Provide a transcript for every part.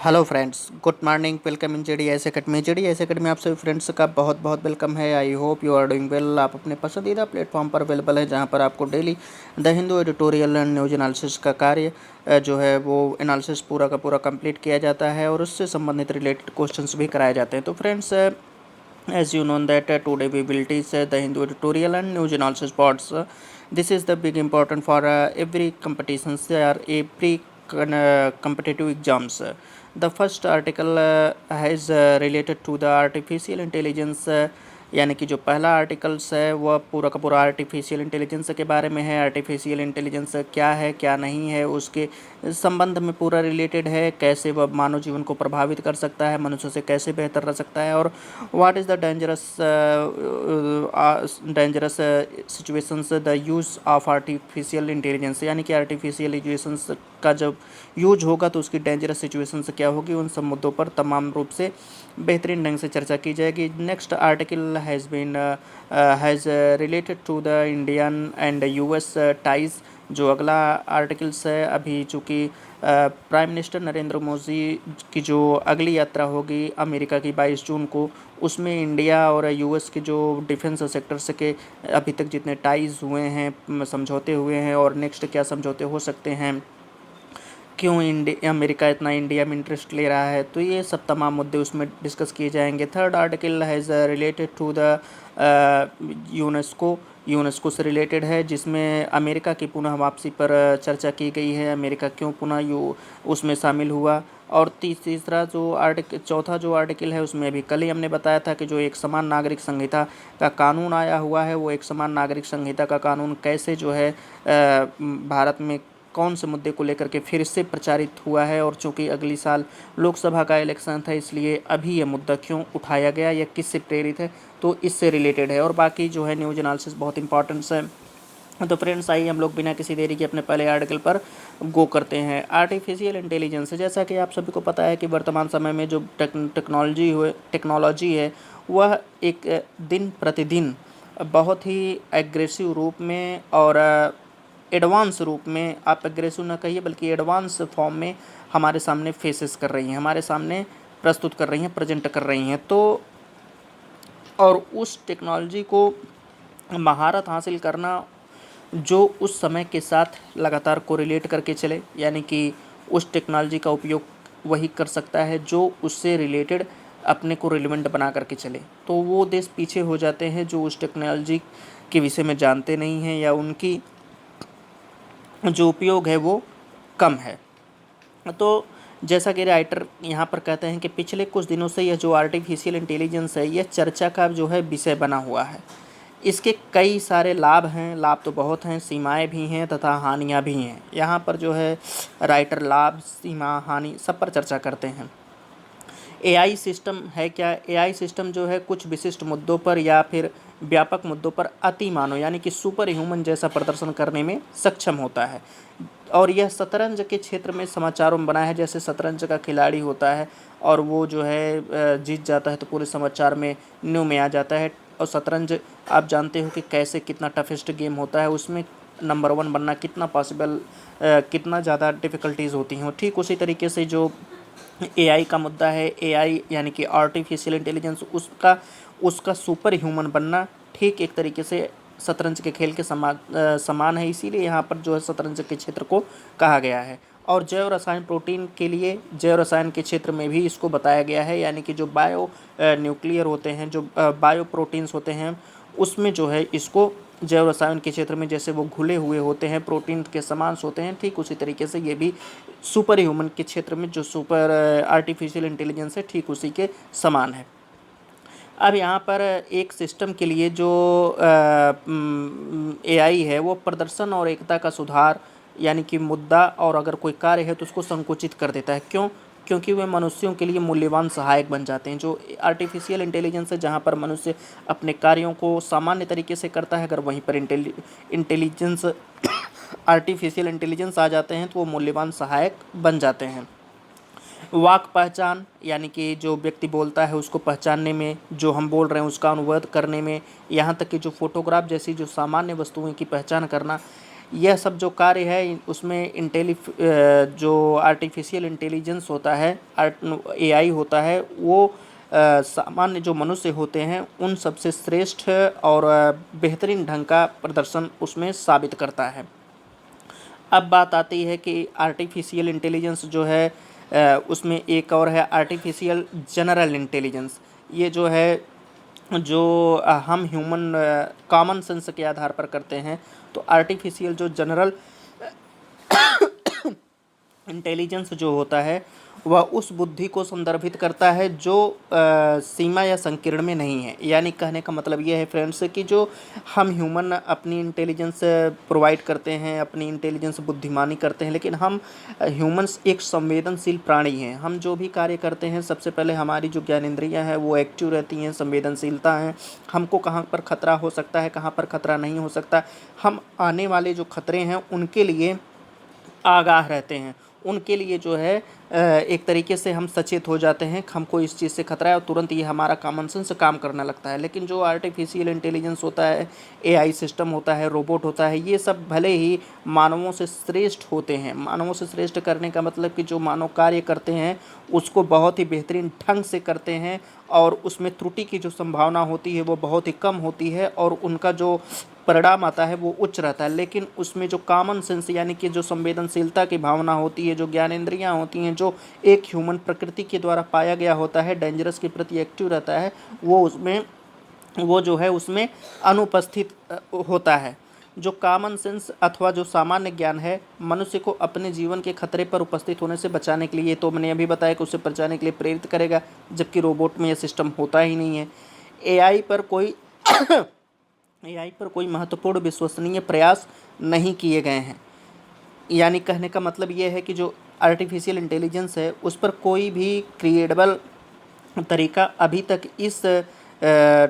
Hello friends, good morning. Welcome in JDS academy. JDS academy आप सभी friends का बहुत बहुत वेलकम है। I hope you are doing well. आप अपने पसंदीदा प्लेटफॉर्म पर अवेलेबल है, जहां पर आपको daily the Hindu editorial and news analysis का कार्य जो है वो एनालिसिस पूरा का पूरा कंप्लीट किया जाता है और उससे संबंधित रिलेटेड क्वेश्चंस भी कराए जाते हैं। तो friends, as you know that today we will teach the Hindu editorial and news analysis parts. This is the big important for every competitions or every competitive exams. The first article is related to the artificial intelligence. यानी कि जो पहला articles है वह पूरा का पूरा artificial intelligence के बारे में है। आर्टिफिशियल इंटेलिजेंस क्या है क्या नहीं है उसके संबंध में पूरा रिलेटेड है। कैसे वह मानव जीवन को प्रभावित कर सकता है, मनुष्य से कैसे बेहतर रह सकता है, और what is the dangerous situations the use of artificial intelligence. यानी कि आर्टिफिशियल इंटेलिजेंस का जब यूज होगा तो उसकी डेंजरस सिचुएशंस क्या होगी, उन सब मुद्दों पर तमाम रूप से बेहतरीन ढंग से चर्चा की जाएगी। Next article has related to the Indian and US ties. जो अगला आर्टिकल्स है, अभी चूँकि प्राइम मिनिस्टर नरेंद्र मोदी की जो अगली यात्रा होगी अमेरिका की 22 जून को, उसमें इंडिया और यूएस के जो डिफेंस सेक्टर्स के अभी तक जितने टाइज हुए हैं, समझौते हुए हैं, और नेक्स्ट क्या समझौते हो सकते हैं, क्यों अमेरिका इतना इंडिया में इंटरेस्ट ले रहा है, तो ये सब तमाम मुद्दे उसमें डिस्कस किए जाएंगे। Third article has related to the UNESCO से रिलेटेड है, जिसमें अमेरिका की पुनः वापसी पर चर्चा की गई है। अमेरिका क्यों पुनः उसमें शामिल हुआ। और चौथा जो आर्टिकल है उसमें अभी कल ही हमने बताया था कि जो एक समान नागरिक संहिता का कानून आया हुआ है, वो एक समान नागरिक संहिता का कानून कैसे जो है भारत में कौन से मुद्दे को लेकर के फिर से प्रचारित हुआ है, और चूंकि अगली साल लोकसभा का इलेक्शन था इसलिए अभी ये मुद्दा क्यों उठाया गया, या किससे प्रेरित है, तो इससे रिलेटेड है। और बाकी जो है न्यूज एनालिसिस बहुत इंपॉर्टेंस है। तो फ्रेंड्स, आइए हम लोग बिना किसी देरी के अपने पहले आर्टिकल पर गो करते हैं। आर्टिफिशियल इंटेलिजेंस, जैसा कि आप सभी को पता है कि वर्तमान समय में जो टेक्नोलॉजी है वह एक दिन प्रतिदिन बहुत ही एग्रेसिव रूप में और एडवांस रूप में, आप एग्रेसिव ना कहिए बल्कि एडवांस फॉर्म में हमारे सामने फेसेस कर रही हैं, हमारे सामने प्रस्तुत कर रही हैं, प्रेजेंट कर रही हैं। तो और उस टेक्नोलॉजी को महारत हासिल करना जो उस समय के साथ लगातार कोरिलेट करके चले, यानी कि उस टेक्नोलॉजी का उपयोग वही कर सकता है जो उससे रिलेटेड अपने को रिलेवेंट बना करके चले। तो वो देश पीछे हो जाते हैं जो उस टेक्नोलॉजी के विषय में जानते नहीं हैं, या उनकी जो उपयोग है वो कम है। तो जैसा कि राइटर यहाँ पर कहते हैं कि पिछले कुछ दिनों से यह जो आर्टिफिशियल इंटेलिजेंस है यह चर्चा का जो है विषय बना हुआ है। इसके कई सारे लाभ हैं, लाभ तो बहुत हैं, सीमाएं भी हैं तथा हानियाँ भी हैं। यहाँ पर जो है राइटर लाभ, सीमा, हानि सब पर चर्चा करते हैं। एआई सिस्टम है क्या? एआई सिस्टम जो है कुछ विशिष्ट मुद्दों पर या फिर व्यापक मुद्दों पर अति मानव यानी कि सुपर ह्यूमन जैसा प्रदर्शन करने में सक्षम होता है। और यह शतरंज के क्षेत्र में समाचारों में बना है। जैसे शतरंज का खिलाड़ी होता है और वो जो है जीत जाता है तो पूरे समाचार में न्यू में आ जाता है। और शतरंज आप जानते हो कि कैसे कितना टफेस्ट गेम होता है, उसमें नंबर 1 बनना कितना पॉसिबल, कितना ज़्यादा डिफ़िकल्टीज़ होती हैं। ठीक उसी तरीके से जो एआई का मुद्दा है, एआई यानी कि आर्टिफिशियल इंटेलिजेंस, उसका सुपर ह्यूमन बनना ठीक एक तरीके से शतरंज के खेल के समान है। इसीलिए यहाँ पर जो है शतरंज के क्षेत्र को कहा गया है। और जैव रसायन प्रोटीन के लिए जैव रसायन के क्षेत्र में भी इसको बताया गया है, यानी कि जो बायो न्यूक्लियर होते हैं, जो बायो प्रोटीन्स होते हैं, उसमें जो है इसको जैव रसायन के क्षेत्र में जैसे वो घुले हुए होते हैं, प्रोटीन के समान होते हैं, ठीक उसी तरीके से ये भी सुपर ह्यूमन के क्षेत्र में जो सुपर आर्टिफिशियल इंटेलिजेंस है ठीक उसी के समान है। अब यहाँ पर एक सिस्टम के लिए जो एआई है वो प्रदर्शन और एकता का सुधार यानी कि मुद्दा, और अगर कोई कार्य है तो उसको संकुचित कर देता है। क्यों? क्योंकि वे मनुष्यों के लिए मूल्यवान सहायक बन जाते हैं। जो आर्टिफिशियल इंटेलिजेंस है जहाँ पर मनुष्य अपने कार्यों को सामान्य तरीके से करता है, अगर वहीं पर इंटेलिजेंस आर्टिफिशियल इंटेलिजेंस आ जाते हैं तो वो मूल्यवान सहायक बन जाते हैं। वाक पहचान यानी कि जो व्यक्ति बोलता है उसको पहचानने में, जो हम बोल रहे हैं उसका अनुवाद करने में, यहाँ तक कि जो फोटोग्राफ जैसी जो सामान्य वस्तुओं की पहचान करना, यह सब जो कार्य है उसमें जो आर्टिफिशियल इंटेलिजेंस होता है, एआई होता है, वो सामान्य जो मनुष्य होते हैं उन सबसे श्रेष्ठ और बेहतरीन ढंग का प्रदर्शन उसमें साबित करता है। अब बात आती है कि आर्टिफिशियल इंटेलिजेंस जो है उसमें एक और है आर्टिफिशियल जनरल इंटेलिजेंस। ये जो है जो हम ह्यूमन कॉमन सेंस के आधार पर करते हैं। तो आर्टिफिशियल जो जनरल इंटेलिजेंस जो होता है वह उस बुद्धि को संदर्भित करता है जो सीमा या संकीर्ण में नहीं है। यानी कहने का मतलब ये है फ्रेंड्स कि जो हम ह्यूमन अपनी इंटेलिजेंस प्रोवाइड करते हैं, अपनी इंटेलिजेंस बुद्धिमानी करते हैं, लेकिन हम ह्यूमंस एक संवेदनशील प्राणी हैं। हम जो भी कार्य करते हैं सबसे पहले हमारी जो ज्ञानेंद्रियां हैं वो एक्टिव रहती हैं, संवेदनशीलता है। हमको कहाँ पर खतरा हो सकता है, कहाँ पर खतरा नहीं हो सकता, हम आने वाले जो खतरे हैं उनके लिए आगाह रहते हैं। उनके लिए जो है एक तरीके से हम सचेत हो जाते हैं, हमको इस चीज़ से खतरा है और तुरंत ये हमारा कॉमन सेंस काम करने लगता है। लेकिन जो आर्टिफिशियल इंटेलिजेंस होता है, एआई सिस्टम होता है, रोबोट होता है, ये सब भले ही मानवों से श्रेष्ठ होते हैं। मानवों से श्रेष्ठ करने का मतलब कि जो मानव कार्य करते हैं उसको बहुत ही बेहतरीन ढंग से करते हैं और उसमें त्रुटि की जो संभावना होती है वो बहुत ही कम होती है और उनका जो परिणाम आता है वो उच्च रहता है। लेकिन उसमें जो कॉमन सेंस यानी कि जो संवेदनशीलता की भावना होती है, जो ज्ञानेंद्रियां होती हैं, जो एक ह्यूमन प्रकृति के द्वारा पाया गया होता है, डेंजरस के प्रति एक्टिव रहता है, वो जो है उसमें अनुपस्थित होता है। जो कॉमन सेंस अथवा जो सामान्य ज्ञान है मनुष्य को अपने जीवन के खतरे पर उपस्थित होने से बचाने के लिए, ये तो मैंने अभी बताया कि उसे बचाने के लिए प्रेरित करेगा, जबकि रोबोट में यह सिस्टम होता ही नहीं है। एआई पर कोई एआई पर कोई महत्वपूर्ण विश्वसनीय प्रयास नहीं किए गए हैं। यानी कहने का मतलब ये है कि जो आर्टिफिशियल इंटेलिजेंस है उस पर कोई भी क्रिएटेबल तरीका अभी तक इस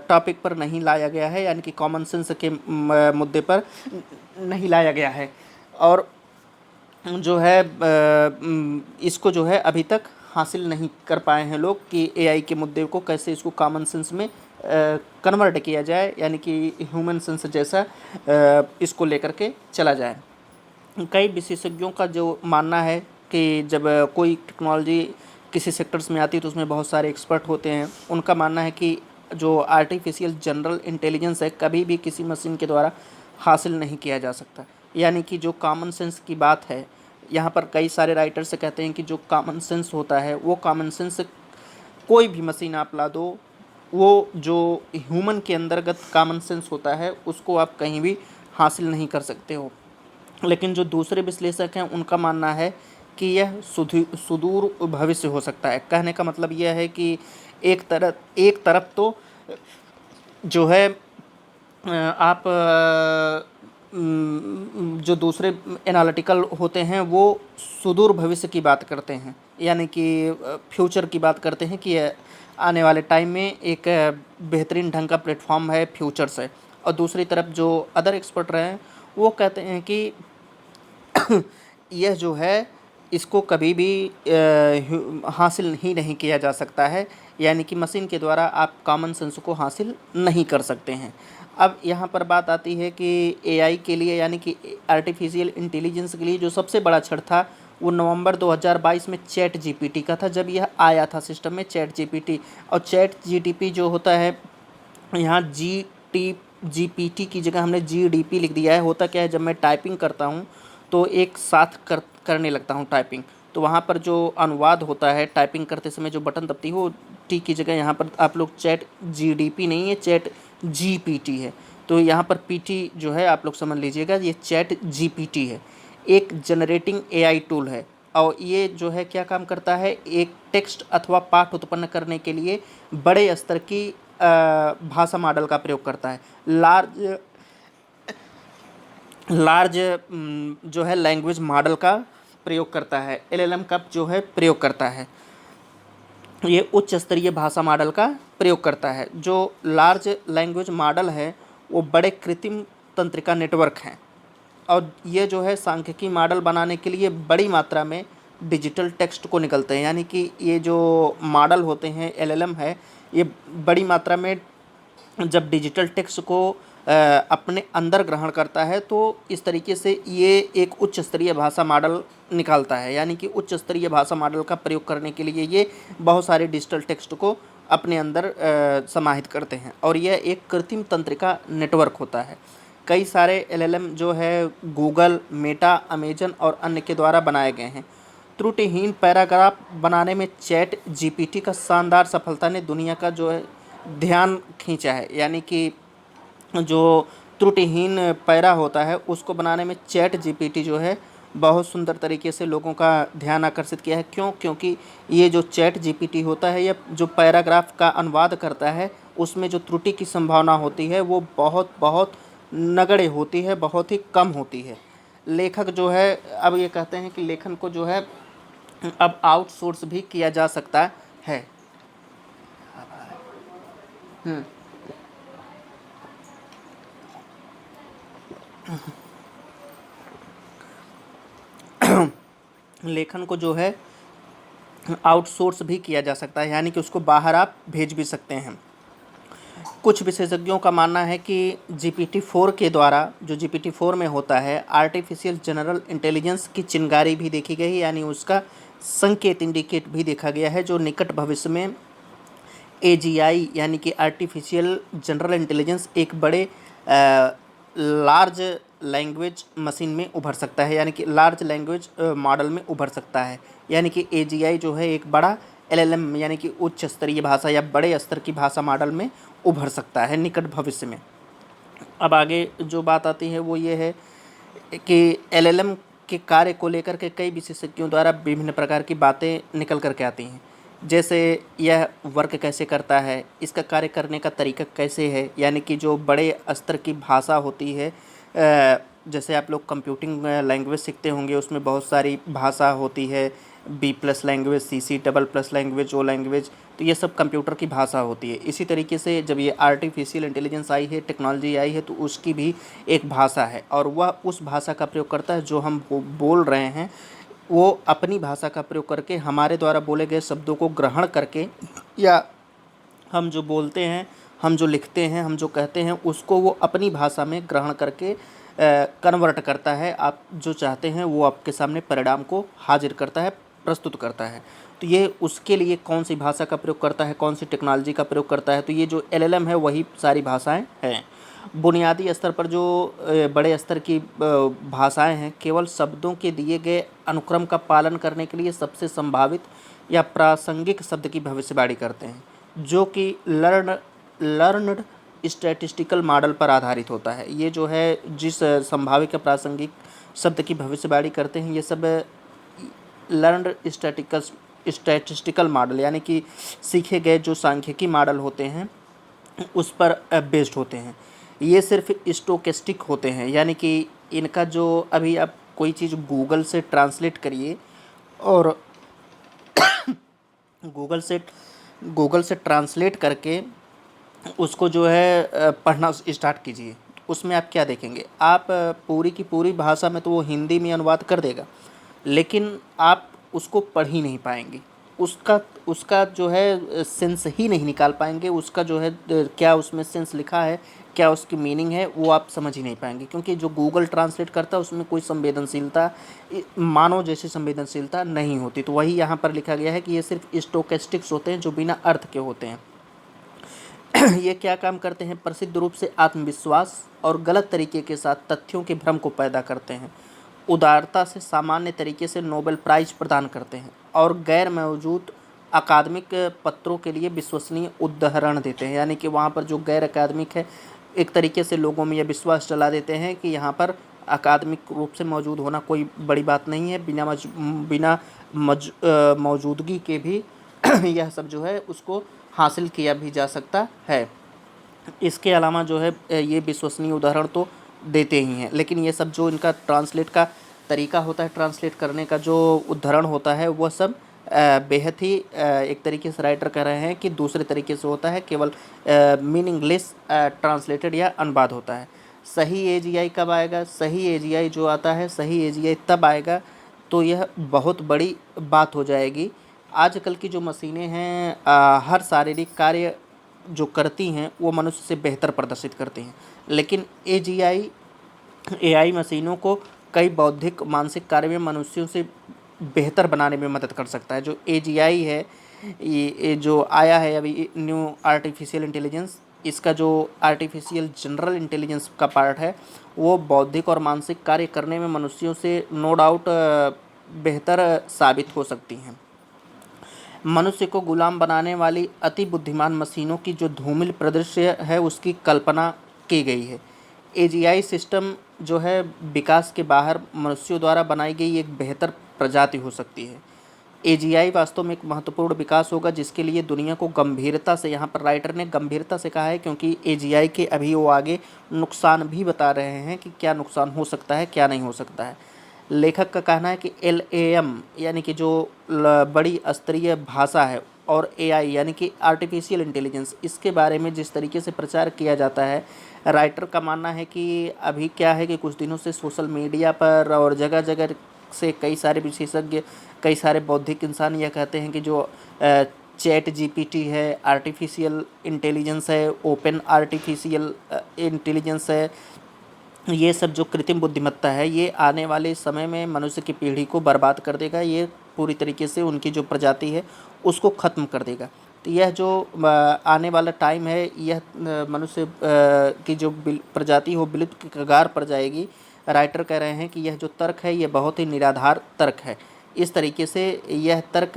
टॉपिक पर नहीं लाया गया है, यानी कि कॉमन सेंस के मुद्दे पर नहीं लाया गया है। और जो है इसको जो है अभी तक हासिल नहीं कर पाए हैं लोग कि एआई के मुद्दे को कैसे इसको कॉमन सेंस में कन्वर्ट किया जाए, यानी कि ह्यूमन सेंस जैसा इसको लेकर के चला जाए। कई विशेषज्ञों का जो मानना है कि जब कोई टेक्नोलॉजी किसी सेक्टर्स में आती है तो उसमें बहुत सारे एक्सपर्ट होते हैं। उनका मानना है कि जो आर्टिफिशियल जनरल इंटेलिजेंस है कभी भी किसी मशीन के द्वारा हासिल नहीं किया जा सकता। यानी कि जो कॉमन सेंस की बात है, यहाँ पर कई सारे राइटर्स कहते हैं कि जो कॉमन सेंस होता है वो कॉमन सेंस कोई भी मशीन आप ला दो, वो जो ह्यूमन के अंतर्गत कॉमन सेंस होता है उसको आप कहीं भी हासिल नहीं कर सकते हो। लेकिन जो दूसरे विश्लेषक हैं उनका मानना है कि यह सुदूर भविष्य हो सकता है। कहने का मतलब यह है कि एक तरफ तो जो है आप जो दूसरे एनालिटिकल होते हैं वो सुदूर भविष्य की बात करते हैं, यानी कि फ्यूचर की बात करते हैं कि आने वाले टाइम में एक बेहतरीन ढंग का प्लेटफॉर्म है, फ्यूचर्स है। और दूसरी तरफ जो अदर एक्सपर्ट रहे हैं वो कहते हैं कि यह जो है इसको कभी भी हासिल ही नहीं किया जा सकता है, यानी कि मशीन के द्वारा आप कॉमन सेंस को हासिल नहीं कर सकते हैं। अब यहाँ पर बात आती है कि एआई के लिए, यानी कि आर्टिफिशियल इंटेलिजेंस के लिए जो सबसे बड़ा क्षण था वो नवंबर 2022 में चैट जीपीटी का था, जब यह आया था सिस्टम में चैट जीपीटी। और चैट जीटीपी जो होता है, यहाँ जीपीटी की जगह हमने जीडीपी लिख दिया है। होता क्या है, जब मैं टाइपिंग करता हूँ तो एक साथ करने लगता हूँ टाइपिंग, तो वहाँ पर जो अनुवाद होता है टाइपिंग करते समय जो बटन दबती है वो टी की जगह यहाँ पर आप लोग चैट जीडीपी नहीं है, चैट जीपीटी है। तो यहाँ पर पीटी जो है आप लोग समझ लीजिएगा, ये चैट जीपीटी है, एक जनरेटिंग एआई टूल है। और ये जो है क्या काम करता है, एक टेक्स्ट अथवा पाठ उत्पन्न करने के लिए बड़े स्तर की भाषा मॉडल का प्रयोग करता है। लार्ज जो है लैंग्वेज मॉडल का प्रयोग करता है, एलएलएम का जो है प्रयोग करता है। ये उच्च स्तरीय भाषा मॉडल का प्रयोग करता है। जो लार्ज लैंग्वेज मॉडल है वो बड़े कृत्रिम तंत्रिका नेटवर्क हैं और ये जो है सांख्यिकी मॉडल बनाने के लिए बड़ी मात्रा में डिजिटल टेक्स्ट को निकलते हैं। यानी कि ये जो मॉडल होते हैं एलएलएम है, ये बड़ी मात्रा में जब डिजिटल टेक्स्ट को अपने अंदर ग्रहण करता है, तो इस तरीके से ये एक उच्च स्तरीय भाषा मॉडल निकालता है। यानी कि उच्च स्तरीय भाषा मॉडल का प्रयोग करने के लिए ये बहुत सारे डिजिटल टेक्स्ट को अपने अंदर समाहित करते हैं, और यह एक कृत्रिम तंत्रिका नेटवर्क होता है। कई सारे एलएलएम जो है गूगल, मेटा, अमेजन और अन्य के द्वारा बनाए गए हैं। त्रुटिहीन पैराग्राफ बनाने में चैट जीपीटी का शानदार सफलता ने दुनिया का जो है ध्यान खींचा है। यानी कि जो त्रुटिहीन पैरा होता है उसको बनाने में चैट जीपीटी जो है बहुत सुंदर तरीके से लोगों का ध्यान आकर्षित किया है। क्यों? क्योंकि ये जो चैट जीपीटी होता है, यह जो पैराग्राफ का अनुवाद करता है उसमें जो त्रुटि की संभावना होती है वो बहुत बहुत नगण्य होती है, बहुत ही कम होती है। लेखक जो है, अब ये कहते हैं कि लेखन को जो है अब आउटसोर्स भी किया जा सकता है। लेखन को जो है आउटसोर्स भी किया जा सकता है, यानी कि उसको बाहर आप भेज भी सकते हैं। कुछ विशेषज्ञों का मानना है कि GPT-4 के द्वारा, जो GPT-4 में होता है, आर्टिफिशियल जनरल इंटेलिजेंस की चिंगारी भी देखी गई, यानी उसका संकेत इंडिकेट भी देखा गया है, जो निकट भविष्य में AGI यानी कि आर्टिफिशियल जनरल इंटेलिजेंस एक बड़े लार्ज लैंग्वेज मशीन में उभर सकता है, यानी कि लार्ज लैंग्वेज मॉडल में उभर सकता है। यानी कि AGI जो है एक बड़ा LLM यानी कि उच्च स्तरीय भाषा या बड़े स्तर की भाषा मॉडल में उभर सकता है निकट भविष्य में। अब आगे जो बात आती है वो ये है कि LLM के कार्य को लेकर के कई विशेषज्ञों द्वारा विभिन्न प्रकार की बातें निकल कर के आती हैं। जैसे यह वर्क कैसे करता है, इसका कार्य करने का तरीका कैसे है। यानी कि जो बड़े स्तर की भाषा होती है, जैसे आप लोग कंप्यूटिंग लैंग्वेज सीखते होंगे, उसमें बहुत सारी भाषा होती है, B+ लैंग्वेज, CC++ लैंग्वेज, ओ लैंग्वेज, तो ये सब कंप्यूटर की भाषा होती है। इसी तरीके से जब ये आर्टिफिशियल इंटेलिजेंस आई है, टेक्नोलॉजी आई है, तो उसकी भी एक भाषा है, और वह उस भाषा का प्रयोग करता है जो हम बोल रहे हैं। वो अपनी भाषा का प्रयोग करके हमारे द्वारा बोले गए शब्दों को ग्रहण करके, या हम जो बोलते हैं, हम जो लिखते हैं, हम जो कहते हैं, उसको वो अपनी भाषा में ग्रहण करके कन्वर्ट करता है। आप जो चाहते हैं वो आपके सामने परिणाम को हाजिर करता है, प्रस्तुत करता है। तो ये उसके लिए कौन सी भाषा का प्रयोग करता है, कौन सी टेक्नोलॉजी का प्रयोग करता है, तो ये जो LLM है वही सारी भाषाएं हैं। बुनियादी स्तर पर जो बड़े स्तर की भाषाएं हैं, केवल शब्दों के दिए गए अनुक्रम का पालन करने के लिए सबसे संभावित या प्रासंगिक शब्द की भविष्यवाणी करते हैं, जो कि लर्नड स्टैटिस्टिकल मॉडल पर आधारित होता है। ये जो है जिस संभावित या प्रासंगिक शब्द की भविष्यवाणी करते हैं, ये सब लर्नड स्टैटिस्टिकल मॉडल यानी कि सीखे गए जो सांख्यिकी मॉडल होते हैं उस पर बेस्ड होते हैं। ये सिर्फ स्टोकेस्टिक होते हैं, यानी कि इनका जो अभी आप कोई चीज़ गूगल से ट्रांसलेट करिए और गूगल से ट्रांसलेट करके उसको जो है पढ़ना स्टार्ट कीजिए। उसमें आप क्या देखेंगे, आप पूरी की पूरी भाषा में तो वो हिंदी में अनुवाद कर देगा, लेकिन आप उसको पढ़ ही नहीं पाएंगे। उसका जो है सेंस ही नहीं निकाल पाएंगे। उसका जो है क्या उसमें सेंस लिखा है, क्या उसकी मीनिंग है, वो आप समझ ही नहीं पाएंगे। क्योंकि जो गूगल ट्रांसलेट करता है उसमें कोई संवेदनशीलता, मानव जैसी संवेदनशीलता नहीं होती। तो वही यहाँ पर लिखा गया है कि ये सिर्फ स्टोकेस्टिक्स होते हैं जो बिना अर्थ के होते हैं। ये क्या काम करते हैं? प्रसिद्ध रूप से आत्मविश्वास और गलत तरीके के साथ तथ्यों के भ्रम को पैदा करते हैं, उदारता से सामान्य तरीके से नोबेल प्राइज प्रदान करते हैं, और गैर मौजूद अकादमिक पत्रों के लिए विश्वसनीय उदाहरण देते हैं। यानी कि वहाँ पर जो गैर अकादमिक है, एक तरीके से लोगों में यह विश्वास चला देते हैं कि यहाँ पर अकादमिक रूप से मौजूद होना कोई बड़ी बात नहीं है, बिना मौजूदगी के भी यह सब जो है उसको हासिल किया भी जा सकता है। इसके अलावा जो है ये विश्वसनीय उदाहरण तो देते ही हैं, लेकिन ये सब जो इनका ट्रांसलेट का तरीका होता है, ट्रांसलेट करने का जो उदाहरण होता है, वह सब बेहद ही एक तरीके से राइटर कह रहे हैं कि दूसरे तरीके से होता है, केवल मीनिंगलेस ट्रांसलेटेड या अनुवाद होता है। सही AGI कब आएगा? सही AGI जो आता है, सही AGI तब आएगा तो यह बहुत बड़ी बात हो जाएगी। आजकल की जो मशीनें हैं हर शारीरिक कार्य जो करती हैं वो मनुष्य से बेहतर प्रदर्शित करती हैं। लेकिन एआई मशीनों को कई बौद्धिक मानसिक कार्य में मनुष्यों से बेहतर बनाने में मदद कर सकता है। जो एजीआई है, ये जो आया है अभी न्यू आर्टिफिशियल इंटेलिजेंस, इसका जो आर्टिफिशियल जनरल इंटेलिजेंस का पार्ट है वो बौद्धिक और मानसिक कार्य करने में मनुष्यों से नो डाउट बेहतर साबित हो सकती हैं। मनुष्य को गुलाम बनाने वाली अति बुद्धिमान मशीनों की जो धूमिल परिदृश्य है उसकी कल्पना की गई है। एजीआई सिस्टम जो है विकास के बाहर मनुष्यों द्वारा बनाई गई एक बेहतर प्रजाति हो सकती है। एजीआई वास्तव में एक महत्वपूर्ण विकास होगा जिसके लिए दुनिया को गंभीरता से, यहाँ पर राइटर ने गंभीरता से कहा है क्योंकि एजीआई के अभी वो आगे नुकसान भी बता रहे हैं कि क्या नुकसान हो सकता है क्या नहीं हो सकता है। लेखक का कहना है कि एलएएम यानी कि जो बड़ी स्तरीय भाषा है और एआई यानी कि आर्टिफिशियल इंटेलिजेंस, इसके बारे में जिस तरीके से प्रचार किया जाता है, राइटर का मानना है कि अभी क्या है कि कुछ दिनों से सोशल मीडिया पर और जगह जगह से कई सारे विशेषज्ञ, कई सारे बौद्धिक इंसान यह कहते हैं कि जो चैट जीपीटी है, आर्टिफिशियल इंटेलिजेंस है, ओपन आर्टिफिशियल इंटेलिजेंस है, ये सब जो कृत्रिम बुद्धिमत्ता है ये आने वाले समय में मनुष्य की पीढ़ी को बर्बाद कर देगा। ये पूरी तरीके से उनकी जो प्रजाति है उसको ख़त्म कर देगा। तो यह जो आने वाला टाइम है, यह मनुष्य की जो प्रजाति हो विलुप्त के कगार पर जाएगी। राइटर कह रहे हैं कि यह जो तर्क है ये बहुत ही निराधार तर्क है। इस तरीके से यह तर्क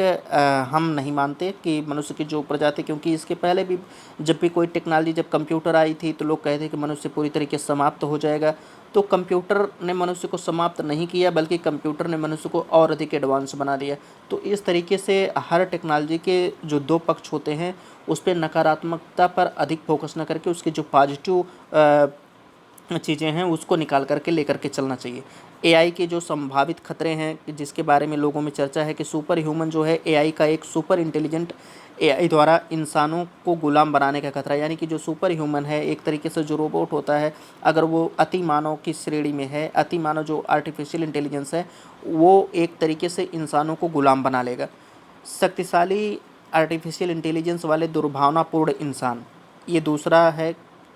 हम नहीं मानते कि मनुष्य की जो प्रजाति, क्योंकि इसके पहले भी जब भी कोई टेक्नोलॉजी, जब कंप्यूटर आई थी तो लोग कहते कि मनुष्य पूरी तरीके से समाप्त हो जाएगा। तो कंप्यूटर ने मनुष्य को समाप्त नहीं किया बल्कि कंप्यूटर ने मनुष्य को और अधिक एडवांस बना दिया। तो इस तरीके से हर टेक्नोलॉजी के जो दो पक्ष होते हैं उस पर नकारात्मकता पर अधिक फोकस न करके उसके जो पॉजिटिव चीज़ें हैं उसको निकाल करके लेकर के चलना चाहिए। एआई के जो संभावित खतरे हैं जिसके बारे में लोगों में चर्चा है कि सुपर ह्यूमन जो है एआई का एक सुपर इंटेलिजेंट एआई द्वारा इंसानों को गुलाम बनाने का खतरा, यानी कि जो सुपर ह्यूमन है एक तरीके से जो रोबोट होता है, अगर वो अति मानव की श्रेणी में है, अति मानव जो आर्टिफिशियल इंटेलिजेंस है वो एक तरीके से इंसानों को गुलाम बना लेगा। शक्तिशाली आर्टिफिशियल इंटेलिजेंस वाले दुर्भावनापूर्ण इंसान, ये दूसरा है।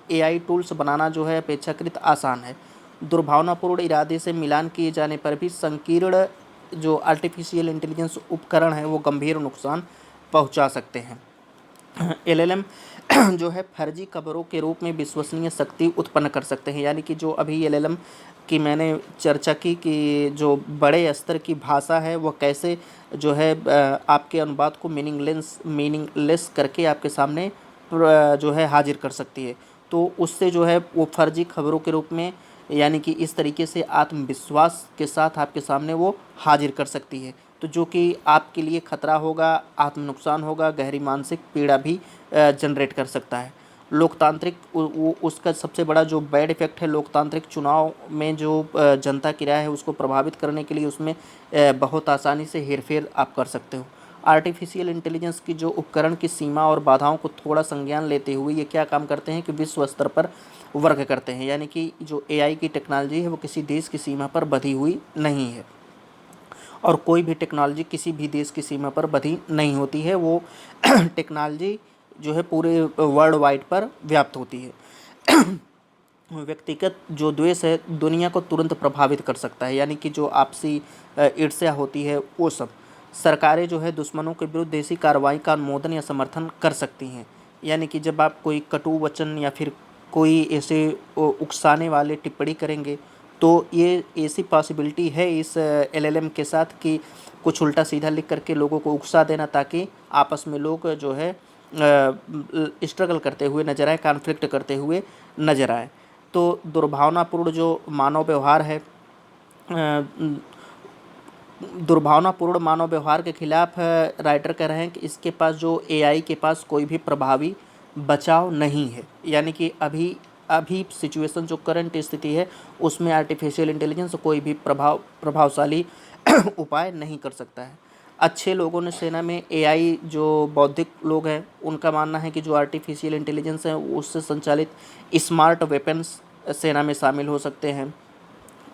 एआई टूल्स बनाना जो है अपेक्षाकृत आसान है। दुर्भावनापूर्ण इरादे से मिलान किए जाने पर भी संकीर्ण जो आर्टिफिशियल इंटेलिजेंस उपकरण है वो गंभीर नुकसान पहुंचा सकते हैं। एलएलएम जो है फर्जी खबरों के रूप में विश्वसनीय शक्ति उत्पन्न कर सकते हैं, यानी कि जो अभी एलएलएम की मैंने चर्चा की कि जो बड़े स्तर की भाषा है वो कैसे जो है आपके अनुवाद को मीनिंगलेस करके आपके सामने जो है हाजिर कर सकती है। तो उससे जो है वो फर्जी खबरों के रूप में, यानी कि इस तरीके से आत्मविश्वास के साथ आपके सामने वो हाजिर कर सकती है, तो जो कि आपके लिए खतरा होगा, आत्म नुकसान होगा, गहरी मानसिक पीड़ा भी जनरेट कर सकता है। लोकतांत्रिक वो उसका सबसे बड़ा जो बैड इफ़ेक्ट है, लोकतांत्रिक चुनाव में जो जनता की राय है उसको प्रभावित करने के लिए उसमें बहुत आसानी से हेरफेर आप कर सकते हो। आर्टिफिशियल इंटेलिजेंस की जो उपकरण की सीमा और बाधाओं को थोड़ा संज्ञान लेते हुए ये क्या काम करते हैं कि विश्व स्तर पर वर्क करते हैं, यानी कि जो एआई की टेक्नोलॉजी है वो किसी देश की सीमा पर बधी हुई नहीं है और कोई भी टेक्नोलॉजी किसी भी देश की सीमा पर बधी नहीं होती है। वो टेक्नोलॉजी जो है पूरे वर्ल्ड वाइड पर व्याप्त होती है। व्यक्तिगत जो द्वेष है दुनिया को तुरंत प्रभावित कर सकता है, यानी कि जो आपसी ईर्ष्या होती है वो सब। सरकारें जो है दुश्मनों के विरुद्ध ऐसी कार्रवाई का अनुमोदन या समर्थन कर सकती हैं, यानी कि जब आप कोई कटु वचन या फिर कोई ऐसे उकसाने वाले टिप्पणी करेंगे तो ये ऐसी पॉसिबिलिटी है इस एलएलएम के साथ कि कुछ उल्टा सीधा लिख करके लोगों को उकसा देना ताकि आपस में लोग जो है स्ट्रगल करते हुए नजर आए, कॉन्फ्लिक्ट करते हुए नजर आए। तो दुर्भावनापूर्ण जो मानव व्यवहार है, दुर्भावनापूर्ण मानव व्यवहार के खिलाफ राइटर कह रहे हैं कि इसके पास जो एआई के पास कोई भी प्रभावी बचाव नहीं है, यानी कि अभी सिचुएशन जो करंट स्थिति है उसमें आर्टिफिशियल इंटेलिजेंस कोई भी प्रभावशाली उपाय नहीं कर सकता है। अच्छे लोगों ने सेना में एआई जो बौद्धिक लोग हैं उनका मानना है कि जो आर्टिफिशियल इंटेलिजेंस है उससे संचालित स्मार्ट वेपन्स सेना में शामिल हो सकते हैं।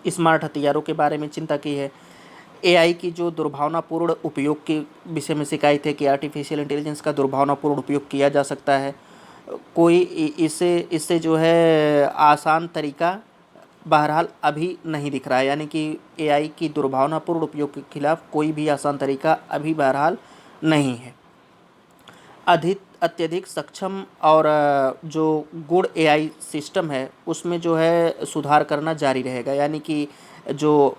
स्मार्ट हथियारों के बारे में चिंता की है। एआई की जो दुर्भावनापूर्ण उपयोग के विषय में शिकायत है कि आर्टिफिशियल इंटेलिजेंस का दुर्भावनापूर्ण उपयोग किया जा सकता है। कोई इससे इससे जो है आसान तरीका बहरहाल अभी नहीं दिख रहा है, यानी कि एआई की दुर्भावनापूर्ण उपयोग के खिलाफ कोई भी आसान तरीका अभी बहरहाल नहीं है। अधिक अत्यधिक सक्षम और जो गुड एआई सिस्टम है उसमें जो है सुधार करना जारी रहेगा, यानी कि जो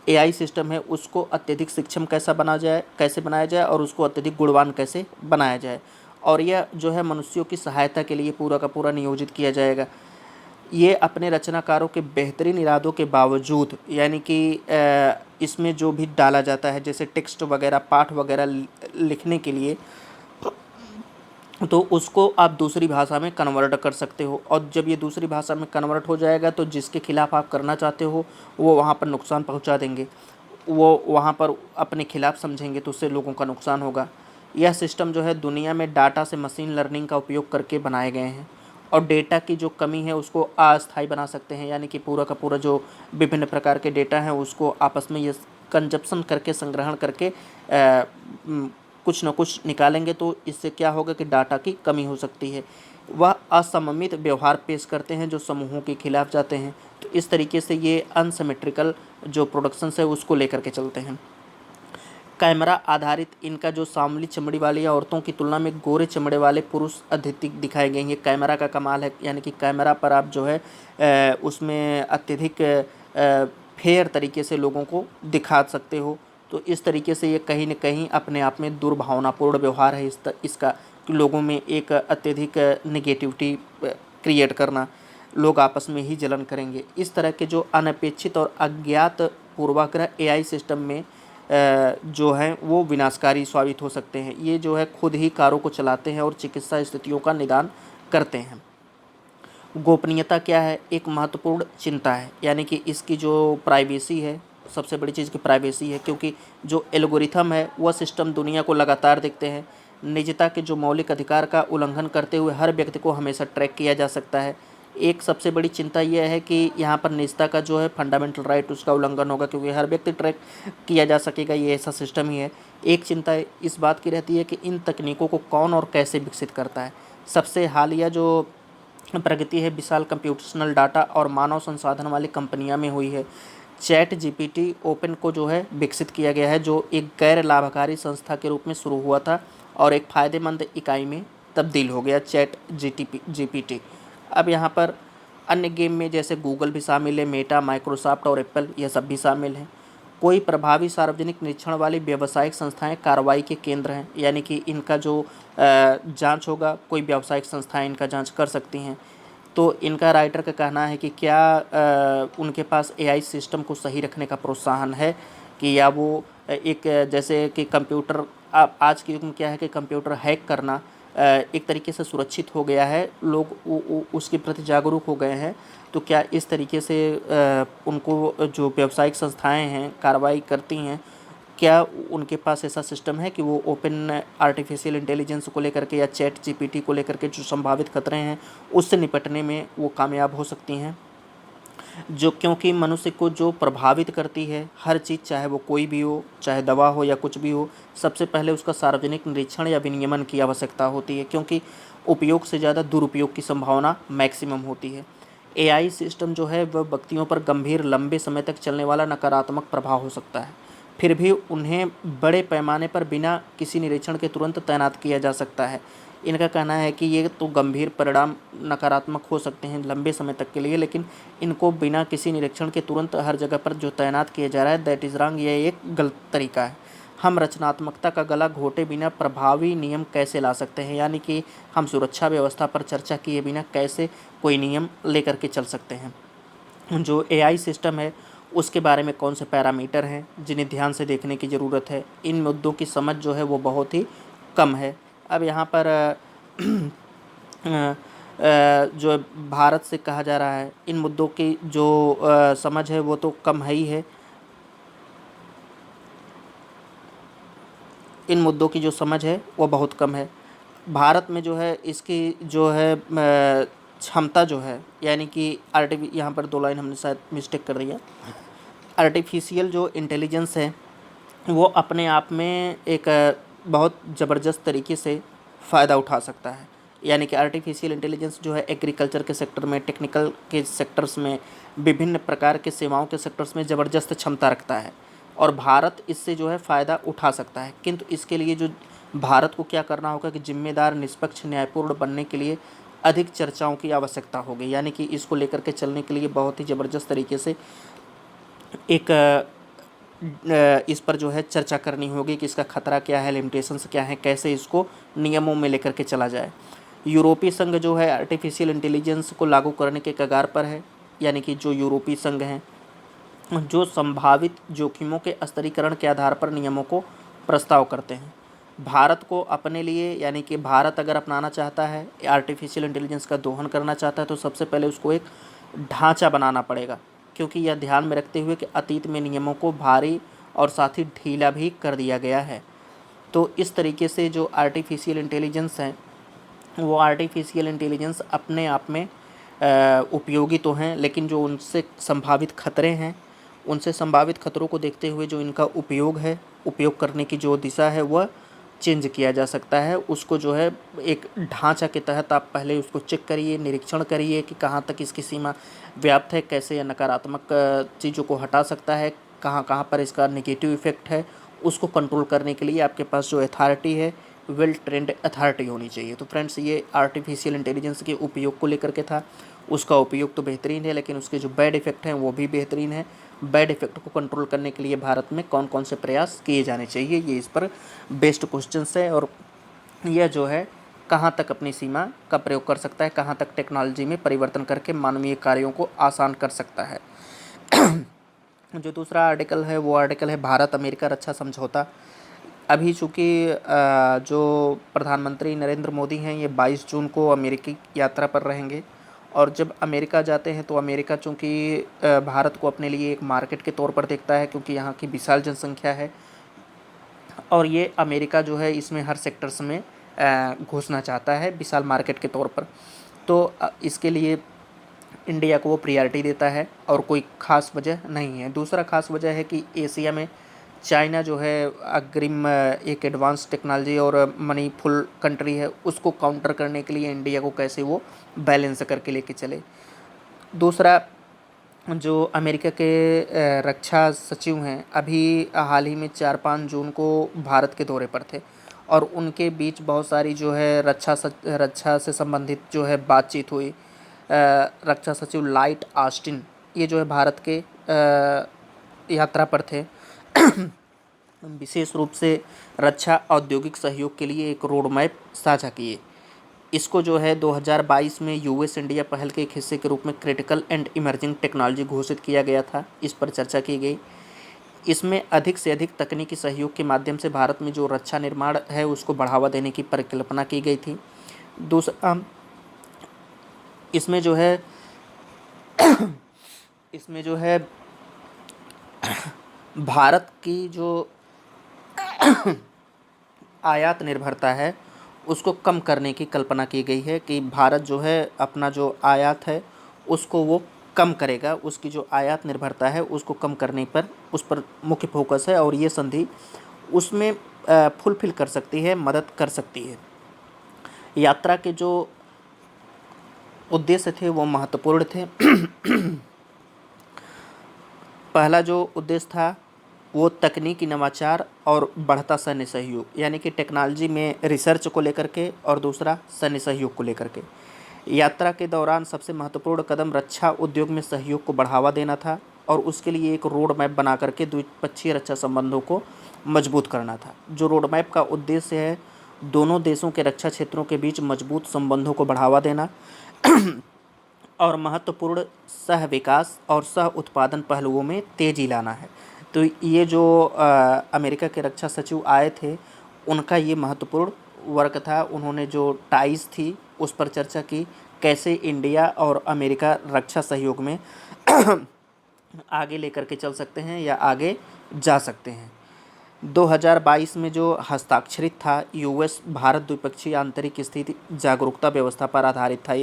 एआई सिस्टम है उसको अत्यधिक सक्षम कैसे बनाया जाए और उसको अत्यधिक गुणवान कैसे बनाया जाए, और यह जो है मनुष्यों की सहायता के लिए पूरा का पूरा नियोजित किया जाएगा। ये अपने रचनाकारों के बेहतरीन इरादों के बावजूद, यानी कि इसमें जो भी डाला जाता है जैसे टेक्स्ट वगैरह पाठ वगैरह लिखने के लिए, तो उसको आप दूसरी भाषा में कन्वर्ट कर सकते हो, और जब ये दूसरी भाषा में कन्वर्ट हो जाएगा तो जिसके खिलाफ आप करना चाहते हो वो वहाँ पर नुकसान पहुँचा देंगे, वो वहाँ पर अपने खिलाफ समझेंगे तो उससे लोगों का नुकसान होगा। यह सिस्टम जो है दुनिया में डाटा से मशीन लर्निंग का उपयोग करके बनाए गए हैं, और डेटा की जो कमी है उसको अस्थायी बना सकते हैं, यानी कि पूरा का पूरा जो विभिन्न प्रकार के डेटा हैं उसको आपस में ये कंजप्शन करके संग्रहण करके कुछ न कुछ निकालेंगे, तो इससे क्या होगा कि डाटा की कमी हो सकती है। वह असममित व्यवहार पेश करते हैं जो समूहों के खिलाफ जाते हैं, तो इस तरीके से ये अनसिमेट्रिकल जो प्रोडक्शंस है उसको लेकर के चलते हैं। कैमरा आधारित इनका जो सांवली चमड़ी वाली औरतों की तुलना में गोरे चमड़े वाले पुरुष अधिक दिखाए गए हैं। ये कैमरा का कमाल है, यानी कि कैमरा पर आप जो है उसमें अत्यधिक फेयर तरीके से लोगों को दिखा सकते हो, तो इस तरीके से ये कहीं न कहीं अपने आप में दुर्भावनापूर्ण व्यवहार है इसका, कि लोगों में एक अत्यधिक नेगेटिविटी क्रिएट करना, लोग आपस में ही जलन करेंगे। इस तरह के जो अनपेक्षित और अज्ञात पूर्वाग्रह एआई सिस्टम में जो हैं वो विनाशकारी साबित हो सकते हैं। ये जो है खुद ही कारों को चलाते हैं और चिकित्सा स्थितियों का निदान करते हैं। गोपनीयता क्या है? एक महत्वपूर्ण चिंता है, यानी कि इसकी जो प्राइवेसी है, सबसे बड़ी चीज़ की प्राइवेसी है, क्योंकि जो एल्गोरिथम है वह सिस्टम दुनिया को लगातार देखते हैं। निजता के जो मौलिक अधिकार का उल्लंघन करते हुए हर व्यक्ति को हमेशा ट्रैक किया जा सकता है। एक सबसे बड़ी चिंता यह है कि यहाँ पर निजता का जो है फंडामेंटल राइट उसका उल्लंघन होगा, क्योंकि हर व्यक्ति ट्रैक किया जा सकेगा, ये ऐसा सिस्टम ही है। एक चिंता इस बात की रहती है कि इन तकनीकों को कौन और कैसे विकसित करता है। सबसे हालिया जो प्रगति है विशाल कंप्यूटेशनल डाटा और मानव संसाधन वाली कंपनियां में हुई है। चैट जीपीटी ओपन को जो है विकसित किया गया है, जो एक गैर लाभकारी संस्था के रूप में शुरू हुआ था और एक फ़ायदेमंद इकाई में तब्दील हो गया चैट जीपीटी। अब यहाँ पर अन्य गेम में जैसे गूगल भी शामिल है, मेटा, माइक्रोसॉफ्ट और एप्पल, यह सब भी शामिल हैं। कोई प्रभावी सार्वजनिक निरीक्षण वाली व्यावसायिक संस्थाएं कार्रवाई के केंद्र हैं, यानी कि इनका जो जांच होगा कोई व्यावसायिक संस्थाएं इनका जांच कर सकती हैं। तो इनका राइटर का कहना है कि क्या उनके पास एआई सिस्टम को सही रखने का प्रोत्साहन है, कि या वो एक जैसे कि कंप्यूटर आज के युग में क्या है कि कंप्यूटर हैक करना एक तरीके से सुरक्षित हो गया है, लोग उसके प्रति जागरूक हो गए हैं, तो क्या इस तरीके से उनको जो व्यावसायिक संस्थाएं हैं कार्रवाई करती हैं, क्या उनके पास ऐसा सिस्टम है कि वो ओपन आर्टिफिशियल इंटेलिजेंस को लेकर के या चैट जीपीटी को लेकर के जो संभावित खतरे हैं उससे निपटने में वो कामयाब हो सकती हैं। जो क्योंकि मनुष्य को जो प्रभावित करती है हर चीज़, चाहे वो कोई भी हो, चाहे दवा हो या कुछ भी हो, सबसे पहले उसका सार्वजनिक निरीक्षण या विनियमन की आवश्यकता होती है, क्योंकि उपयोग से ज़्यादा दुरुपयोग की संभावना मैक्सिमम होती है। एआई सिस्टम जो है वह व्यक्तियों पर गंभीर लंबे समय तक चलने वाला नकारात्मक प्रभाव हो सकता है, फिर भी उन्हें बड़े पैमाने पर बिना किसी निरीक्षण के तुरंत तैनात किया जा सकता है। इनका कहना है कि ये तो गंभीर परिणाम नकारात्मक हो सकते हैं लंबे समय तक के लिए, लेकिन इनको बिना किसी निरीक्षण के तुरंत हर जगह पर जो तैनात किया जा रहा है दैट इज़ रॉन्ग, ये एक गलत तरीका है। हम रचनात्मकता का गला घोटे बिना प्रभावी नियम कैसे ला सकते हैं, यानी कि हम सुरक्षा व्यवस्था पर चर्चा किए बिना कैसे कोई नियम लेकर के चल सकते हैं। जो एआई सिस्टम है उसके बारे में कौन से पैरामीटर हैं जिन्हें ध्यान से देखने की ज़रूरत है, इन मुद्दों की समझ जो है वो बहुत ही कम है। अब यहाँ पर जो भारत से कहा जा रहा है इन मुद्दों की जो समझ है वो तो कम है ही है, इन मुद्दों की जो समझ है वो बहुत कम है। भारत में जो है इसकी जो है क्षमता जो है, यानी कि यहाँ पर 2 लाइन हमने शायद मिस्टेक कर दिया। आर्टिफिशियल जो इंटेलिजेंस है वो अपने आप में एक बहुत ज़बरदस्त तरीके से फ़ायदा उठा सकता है। यानी कि आर्टिफिशियल इंटेलिजेंस जो है एग्रीकल्चर के सेक्टर में, टेक्निकल के सेक्टर्स में, विभिन्न प्रकार के सेवाओं के सेक्टर्स में ज़बरदस्त क्षमता रखता है और भारत इससे जो है फ़ायदा उठा सकता है। किंतु इसके लिए जो भारत को क्या करना होगा कि जिम्मेदार, निष्पक्ष, न्यायपूर्ण बनने के लिए अधिक चर्चाओं की आवश्यकता होगी। यानी कि इसको लेकर के चलने के लिए बहुत ही ज़बरदस्त तरीके से एक इस पर जो है चर्चा करनी होगी कि इसका खतरा क्या है, लिमिटेशंस क्या हैं, कैसे इसको नियमों में लेकर के चला जाए। यूरोपीय संघ जो है आर्टिफिशियल इंटेलिजेंस को लागू करने के कगार पर है। यानी कि जो यूरोपीय संघ हैं जो संभावित जोखिमों के स्तरीकरण के आधार पर नियमों को प्रस्ताव करते हैं। भारत को अपने लिए, यानी कि भारत अगर अपनाना चाहता है, आर्टिफिशियल इंटेलिजेंस का दोहन करना चाहता है, तो सबसे पहले उसको एक ढांचा बनाना पड़ेगा, क्योंकि यह ध्यान में रखते हुए कि अतीत में नियमों को भारी और साथ ही ढीला भी कर दिया गया है। तो इस तरीके से जो आर्टिफिशियल इंटेलिजेंस है वो आर्टिफिशियल इंटेलिजेंस अपने आप में उपयोगी तो हैं, लेकिन जो उनसे संभावित खतरे हैं, उनसे संभावित खतरों को देखते हुए जो इनका उपयोग है, उपयोग करने की जो दिशा है वह चेंज किया जा सकता है। उसको जो है एक ढांचा के तहत आप पहले उसको चेक करिए, निरीक्षण करिए कि कहाँ तक इसकी सीमा व्याप्त है, कैसे यह नकारात्मक चीज़ों को हटा सकता है, कहाँ कहाँ पर इसका नेगेटिव इफ़ेक्ट है। उसको कंट्रोल करने के लिए आपके पास जो अथॉरिटी है, वेल ट्रेंड अथॉरिटी होनी चाहिए। तो फ्रेंड्स, ये आर्टिफिशियल इंटेलिजेंस के उपयोग को लेकर के था। उसका उपयोग तो बेहतरीन है, लेकिन उसके जो बैड इफ़ेक्ट हैं वो भी बेहतरीन है। बैड इफ़ेक्ट को कंट्रोल करने के लिए भारत में कौन कौन से प्रयास किए जाने चाहिए, ये इस पर बेस्ड क्वेश्चंस है। और यह जो है कहाँ तक अपनी सीमा का प्रयोग कर सकता है, कहाँ तक टेक्नोलॉजी में परिवर्तन करके मानवीय कार्यों को आसान कर सकता है। जो दूसरा आर्टिकल है वो आर्टिकल है भारत अमेरिका रक्षा समझौता। अभी चूँकि जो प्रधानमंत्री नरेंद्र मोदी हैं ये 22 जून को अमेरिकी यात्रा पर रहेंगे, और जब अमेरिका जाते हैं तो अमेरिका चूँकि भारत को अपने लिए एक मार्केट के तौर पर देखता है, क्योंकि यहाँ की विशाल जनसंख्या है और ये अमेरिका जो है इसमें हर सेक्टर्स में घुसना चाहता है विशाल मार्केट के तौर पर। तो इसके लिए इंडिया को वो प्रायोरिटी देता है और कोई ख़ास वजह नहीं है। दूसरा ख़ास वजह है कि एशिया में चाइना जो है अग्रिम एक एडवांस टेक्नोलॉजी और मनी फुल कंट्री है, उसको काउंटर करने के लिए इंडिया को कैसे वो बैलेंस करके लेके चले। दूसरा, जो अमेरिका के रक्षा सचिव हैं अभी हाल ही में 4-5 जून को भारत के दौरे पर थे, और उनके बीच बहुत सारी जो है रक्षा से संबंधित जो है बातचीत हुई। रक्षा सचिव लॉयड ऑस्टिन ये जो है भारत के यात्रा पर थे। विशेष रूप से रक्षा औद्योगिक सहयोग के लिए एक रोड मैप साझा किए। इसको जो है 2022 में यूएस इंडिया पहल के एक हिस्से के रूप में क्रिटिकल एंड इमर्जिंग टेक्नोलॉजी घोषित किया गया था। इस पर चर्चा की गई। इसमें अधिक से अधिक तकनीकी सहयोग के माध्यम से भारत में जो रक्षा निर्माण है उसको बढ़ावा देने की परिकल्पना की गई थी। दूसरा, इसमें जो है भारत की जो आयात निर्भरता है उसको कम करने की कल्पना की गई है कि भारत जो है अपना जो आयात है उसको वो कम करेगा, उसकी जो आयात निर्भरता है उसको कम करने पर उस पर मुख्य फोकस है, और ये संधि उसमें फुलफिल कर सकती है, मदद कर सकती है। यात्रा के जो उद्देश्य थे वो महत्वपूर्ण थे। पहला जो उद्देश्य था वो तकनीकी नवाचार और बढ़ता सैन्य सहयोग, यानी कि टेक्नोलॉजी में रिसर्च को लेकर के, और दूसरा सैन्य सहयोग को लेकर के। यात्रा के दौरान सबसे महत्वपूर्ण कदम रक्षा उद्योग में सहयोग को बढ़ावा देना था, और उसके लिए एक रोड मैप बना करके द्विपक्षीय रक्षा संबंधों को मजबूत करना था। जो रोड मैप का उद्देश्य है दोनों देशों के रक्षा क्षेत्रों के बीच मजबूत संबंधों को बढ़ावा देना और महत्वपूर्ण सह विकास और सह उत्पादन पहलुओं में तेजी लाना है। तो ये जो अमेरिका के रक्षा सचिव आए थे उनका ये महत्वपूर्ण वर्क था। उन्होंने जो टाइज थी उस पर चर्चा की, कैसे इंडिया और अमेरिका रक्षा सहयोग में आगे लेकर के चल सकते हैं या आगे जा सकते हैं। 2022 में जो हस्ताक्षरित था यूएस भारत द्विपक्षीय आंतरिक स्थिति जागरूकता व्यवस्था पर आधारित था।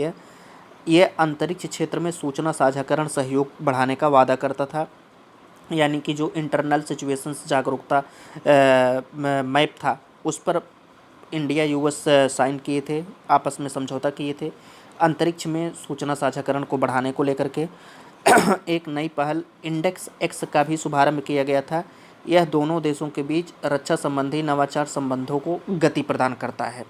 ये अंतरिक्ष क्षेत्र में सूचना साझाकरण सहयोग बढ़ाने का वादा करता था, यानी कि जो इंटरनल सिचुएशंस जागरूकता मैप था उस पर इंडिया यूएस साइन किए थे, आपस में समझौता किए थे अंतरिक्ष में सूचना साझाकरण को बढ़ाने को लेकर के। एक नई पहल इंडेक्स एक्स का भी शुभारंभ किया गया था। यह दोनों देशों के बीच रक्षा संबंधी नवाचार संबंधों को गति प्रदान करता है।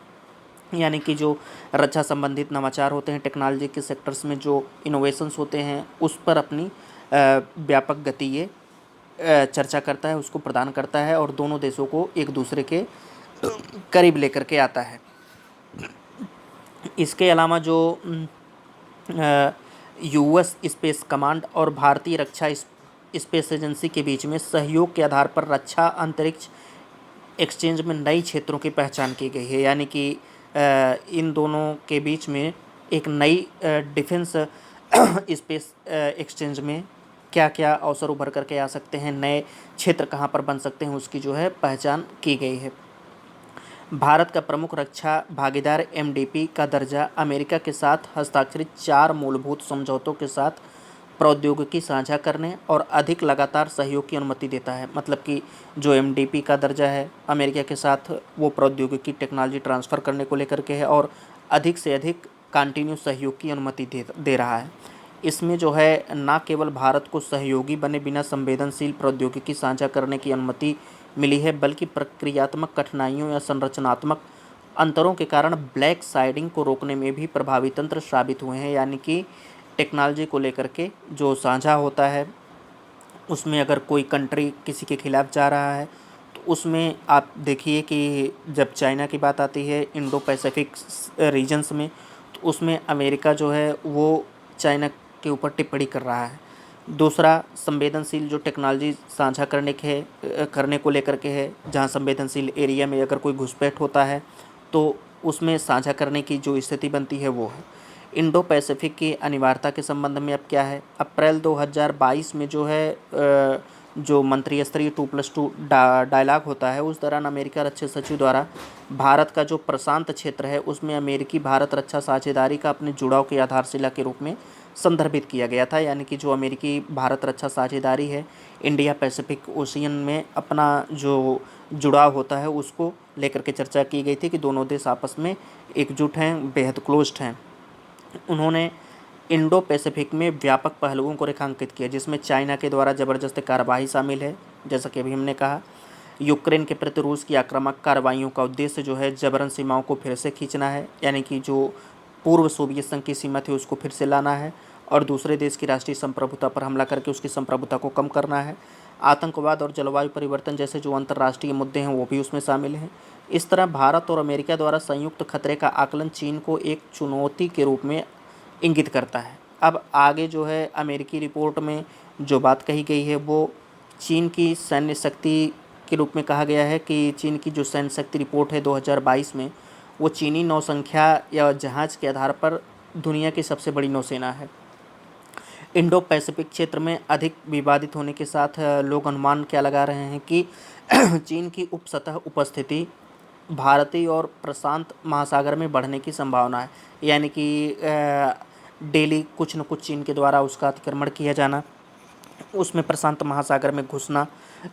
यानी कि जो रक्षा संबंधित नवाचार होते हैं, टेक्नोलॉजी के सेक्टर्स में जो इनोवेशंस होते हैं, उस पर अपनी व्यापक गति ये चर्चा करता है, उसको प्रदान करता है और दोनों देशों को एक दूसरे के करीब लेकर के आता है। इसके अलावा जो यूएस स्पेस कमांड और भारतीय रक्षा स्पेस एजेंसी के बीच में सहयोग के आधार पर रक्षा अंतरिक्ष एक्सचेंज में नई क्षेत्रों की पहचान की गई है। यानी कि इन दोनों के बीच में एक नई डिफेंस स्पेस एक्सचेंज में क्या क्या अवसर उभर करके आ सकते हैं, नए क्षेत्र कहाँ पर बन सकते हैं, उसकी जो है पहचान की गई है। भारत का प्रमुख रक्षा भागीदार एमडीपी का दर्जा अमेरिका के साथ हस्ताक्षरित 4 मूलभूत समझौतों के साथ प्रौद्योगिकी साझा करने और अधिक लगातार सहयोग की अनुमति देता है। मतलब कि जो एमडीपी का दर्जा है अमेरिका के साथ, वो प्रौद्योगिकी टेक्नोलॉजी ट्रांसफ़र करने को लेकर के है और अधिक से अधिक कंटिन्यू सहयोग की अनुमति दे रहा है। इसमें जो है न केवल भारत को सहयोगी बने बिना संवेदनशील प्रौद्योगिकी साझा करने की अनुमति मिली है, बल्कि प्रक्रियात्मक कठिनाइयों या संरचनात्मक अंतरों के कारण ब्लैक साइडिंग को रोकने में भी प्रभावी तंत्र साबित हुए हैं। यानी कि टेक्नोलॉजी को लेकर के जो साझा होता है, उसमें अगर कोई कंट्री किसी के खिलाफ जा रहा है तो उसमें आप देखिए कि जब चाइना की बात आती है इंडो पैसिफिक रीजन्स में, तो उसमें अमेरिका जो है वो चाइना के ऊपर टिप्पणी कर रहा है। दूसरा, संवेदनशील जो टेक्नोलॉजी साझा करने को लेकर के है, जहाँ संवेदनशील एरिया में अगर कोई घुसपैठ होता है तो उसमें साझा करने की जो स्थिति बनती है वो है। इंडो पैसिफिक की अनिवार्यता के संबंध में अब क्या है, अप्रैल 2022 में जो है जो मंत्री स्तरीय 2+2 डायलॉग होता है, उस दौरान अमेरिका रक्षा सचिव द्वारा भारत का जो प्रशांत क्षेत्र है उसमें अमेरिकी भारत रक्षा साझेदारी का अपने जुड़ाव की आधारशिला के रूप में संदर्भित किया गया था। यानी कि जो अमेरिकी भारत रक्षा साझेदारी है, इंडिया पैसिफिक ओशियन में अपना जो जुड़ाव होता है उसको लेकर के चर्चा की गई थी कि दोनों देश आपस में एकजुट हैं, बेहद क्लोज्ड हैं। उन्होंने इंडो पैसिफिक में व्यापक पहलुओं को रेखांकित किया, जिसमें चाइना के द्वारा ज़बरदस्त कार्रवाई शामिल है। जैसा कि अभी हमने कहा, यूक्रेन के प्रति रूस की आक्रामक कार्रवाइयों का उद्देश्य जो है जबरन सीमाओं को फिर से खींचना है, यानी कि जो पूर्व सोवियत संघ की सीमा थी उसको फिर से लाना है और दूसरे देश की राष्ट्रीय संप्रभुता पर हमला करके उसकी संप्रभुता को कम करना है। आतंकवाद और जलवायु परिवर्तन जैसे जो अंतर्राष्ट्रीय मुद्दे हैं वो भी उसमें शामिल हैं। इस तरह भारत और अमेरिका द्वारा संयुक्त खतरे का आकलन चीन को एक चुनौती के रूप में इंगित करता है। अब आगे जो है अमेरिकी रिपोर्ट में जो बात कही गई है वो चीन की सैन्य शक्ति के रूप में कहा गया है कि चीन की जो सैन्य शक्ति रिपोर्ट है 2022 में, वो चीनी नौसंख्या या जहाज़ के आधार पर दुनिया की सबसे बड़ी नौसेना है। इंडो पैसिफिक क्षेत्र में अधिक विवादित होने के साथ लोग अनुमान क्या लगा रहे हैं कि चीन की उपसतह उपस्थिति भारतीय और प्रशांत महासागर में बढ़ने की संभावना है। यानी कि डेली कुछ न कुछ चीन के द्वारा उसका अतिक्रमण किया जाना, उसमें प्रशांत महासागर में घुसना,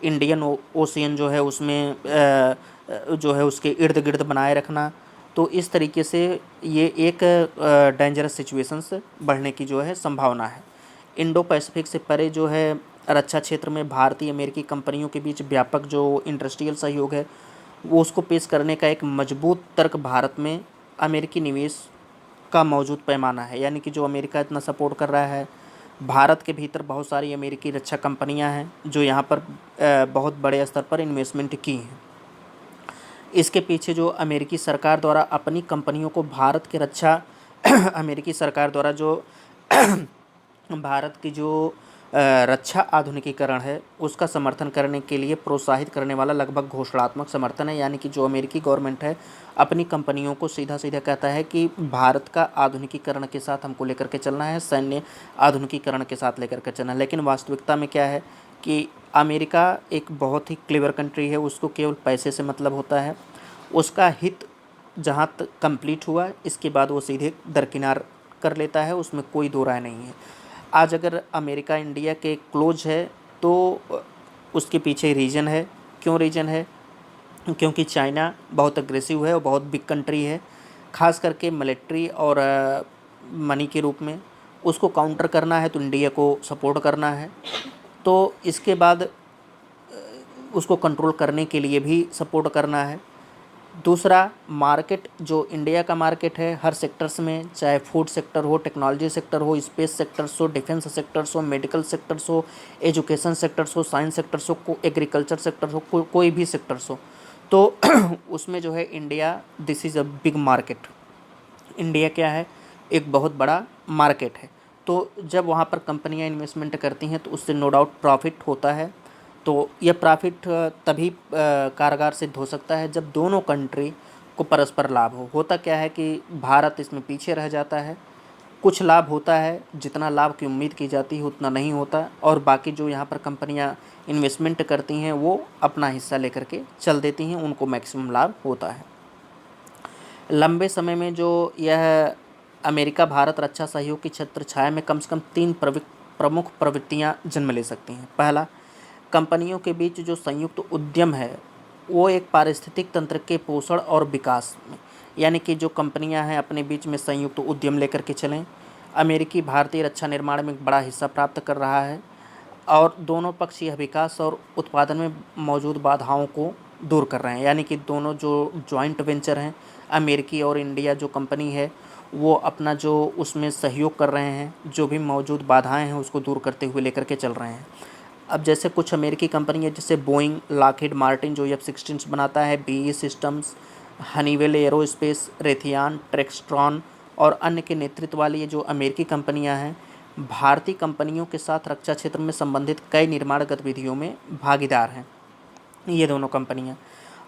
इंडियन ओशियन जो है उसमें जो है उसके इर्द गिर्द बनाए रखना। तो इस तरीके से ये एक डेंजरस सिचुएशंस बढ़ने की जो है संभावना है। इंडो पैसिफिक से परे जो है रक्षा क्षेत्र में भारतीय अमेरिकी कंपनियों के बीच व्यापक जो इंडस्ट्रियल सहयोग है वो उसको पेश करने का एक मजबूत तर्क भारत में अमेरिकी निवेश का मौजूद पैमाना है। यानी कि जो अमेरिका इतना सपोर्ट कर रहा है, भारत के भीतर बहुत सारी अमेरिकी रक्षा कंपनियां हैं जो यहाँ पर बहुत बड़े स्तर पर इन्वेस्टमेंट की हैं। इसके पीछे जो अमेरिकी सरकार द्वारा अपनी कंपनियों को भारत के रक्षा अमेरिकी सरकार द्वारा जो भारत की जो रक्षा आधुनिकीकरण है उसका समर्थन करने के लिए प्रोत्साहित करने वाला लगभग घोषणात्मक समर्थन है। यानी कि जो अमेरिकी गवर्नमेंट है अपनी कंपनियों को सीधा सीधा कहता है कि भारत का आधुनिकीकरण के साथ हमको लेकर के चलना है, सैन्य आधुनिकीकरण के साथ लेकर के चलना है। लेकिन वास्तविकता में क्या है कि अमेरिका एक बहुत ही क्लेवर कंट्री है, उसको केवल पैसे से मतलब होता है। उसका हित जहाँ तक कंप्लीट हुआ इसके बाद वो सीधे दरकिनार कर लेता है, उसमें कोई दो राय नहीं है। आज अगर अमेरिका इंडिया के क्लोज है तो उसके पीछे रीज़न है। क्यों रीज़न है? क्योंकि चाइना बहुत अग्रेसिव है और बहुत बिग कंट्री है, ख़ास करके मिलिट्री और मनी के रूप में। उसको काउंटर करना है तो इंडिया को सपोर्ट करना है, तो इसके बाद उसको कंट्रोल करने के लिए भी सपोर्ट करना है। दूसरा, मार्केट जो इंडिया का मार्केट है हर सेक्टर्स में, चाहे फूड सेक्टर हो, टेक्नोलॉजी सेक्टर हो, स्पेस सेक्टर्स हो, डिफेंस सेक्टर्स हो, मेडिकल सेक्टर्स हो, एजुकेशन सेक्टर्स हो, साइंस सेक्टर्स हो, एग्रीकल्चर सेक्टर्स हो, कोई भी सेक्टर्स हो, तो उसमें जो है India, this is a big market. India क्या है, एक बहुत बड़ा मार्केट है। तो जब वहाँ पर कंपनियाँ इन्वेस्टमेंट करती हैं तो उससे नो डाउट प्रॉफिट होता है। तो यह प्रॉफिट तभी कारगर सिद्ध हो सकता है जब दोनों कंट्री को परस्पर लाभ हो। होता क्या है कि भारत इसमें पीछे रह जाता है, कुछ लाभ होता है, जितना लाभ की उम्मीद की जाती है उतना नहीं होता, और बाकी जो यहाँ पर कंपनियाँ इन्वेस्टमेंट करती हैं वो अपना हिस्सा लेकर के चल देती हैं, उनको मैक्सिमम लाभ होता है। लंबे समय में जो यह अमेरिका भारत रक्षा सहयोग की छत्र छाया में कम से कम 3 प्रमुख प्रवृत्तियां जन्म ले सकती हैं। पहला, कंपनियों के बीच जो संयुक्त उद्यम है वो एक पारिस्थितिक तंत्र के पोषण और विकास में, यानी कि जो कंपनियां हैं अपने बीच में संयुक्त उद्यम लेकर के चलें। अमेरिकी भारतीय रक्षा निर्माण में एक बड़ा हिस्सा प्राप्त कर रहा है और दोनों पक्ष यह विकास और उत्पादन में मौजूद बाधाओं को दूर कर रहे हैं, यानी कि दोनों जो जॉइंट वेंचर हैं, अमेरिकी और इंडिया जो कंपनी है, वो अपना जो उसमें सहयोग कर रहे हैं, जो भी मौजूद बाधाएं हैं उसको दूर करते हुए लेकर के चल रहे हैं। अब जैसे कुछ अमेरिकी कंपनी है जैसे बोइंग, लॉकहीड मार्टिन जो F-16 बनाता है, BAE सिस्टम्स, हनीवेल एरोस्पेस, रेथियान, ट्रेक्सट्रॉन और अन्य के नेतृत्व वाली ये जो अमेरिकी कंपनियां हैं, भारतीय कंपनियों के साथ रक्षा क्षेत्र में संबंधित कई निर्माण गतिविधियों में भागीदार हैं ये दोनों कंपनियां।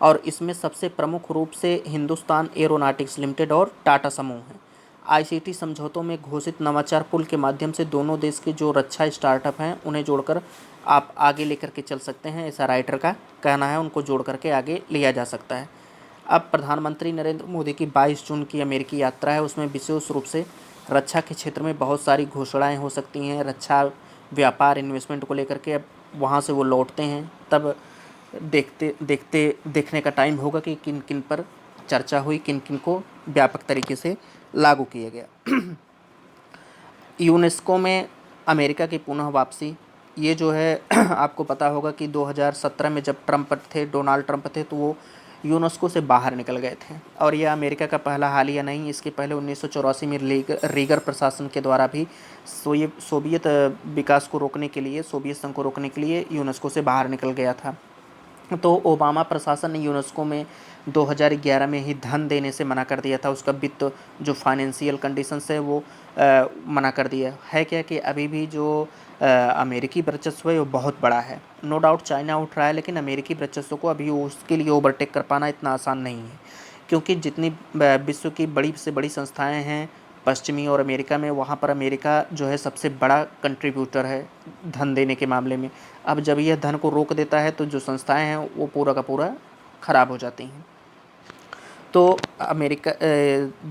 और इसमें सबसे प्रमुख रूप से हिंदुस्तान एरोनॉटिक्स लिमिटेड और टाटा समूह हैं। ICT समझौतों में घोषित नवाचार पुल के माध्यम से दोनों देश के जो रक्षा स्टार्टअप हैं उन्हें जोड़कर आप आगे लेकर के चल सकते हैं, ऐसा राइटर का कहना है। उनको जोड़ करके आगे लिया जा सकता है। अब प्रधानमंत्री नरेंद्र मोदी की 22 जून की अमेरिकी यात्रा है, उसमें विशेष रूप से रक्षा के क्षेत्र में बहुत सारी घोषणाएं हो सकती हैं, रक्षा व्यापार इन्वेस्टमेंट को लेकर के। अब वहाँ से वो लौटते हैं तब देखने का टाइम होगा कि किन किन पर चर्चा हुई, किन किन को व्यापक तरीके से लागू किया गया। यूनेस्को में अमेरिका की पुनः वापसी, ये जो है आपको पता होगा कि 2017 में जब डोनाल्ड ट्रंप थे, तो वो यूनेस्को से बाहर निकल गए थे। और यह अमेरिका का पहला हालिया नहीं, इसके पहले 1984 में रीगर प्रशासन के द्वारा भी सोवियत विकास को रोकने के लिए, सोवियत संघ को रोकने के लिए यूनेस्को से बाहर निकल गया था। तो ओबामा प्रशासन ने यूनेस्को में 2011 में ही धन देने से मना कर दिया था, उसका वित्त जो फाइनेंशियल कंडीशंस है वो मना कर दिया है। क्या कि अभी भी जो अमेरिकी वर्चस्व है वो बहुत बड़ा है। नो डाउट चाइना उठ रहा है, लेकिन अमेरिकी वर्चस्व को अभी उसके लिए ओवरटेक कर पाना इतना आसान नहीं है, क्योंकि जितनी विश्व की बड़ी से बड़ी संस्थाएं हैं पश्चिमी और अमेरिका में, वहाँ पर अमेरिका जो है सबसे बड़ा कंट्रीब्यूटर है धन देने के मामले में। अब जब यह धन को रोक देता है तो जो संस्थाएं हैं वो पूरा का पूरा ख़राब हो जाती हैं। तो अमेरिका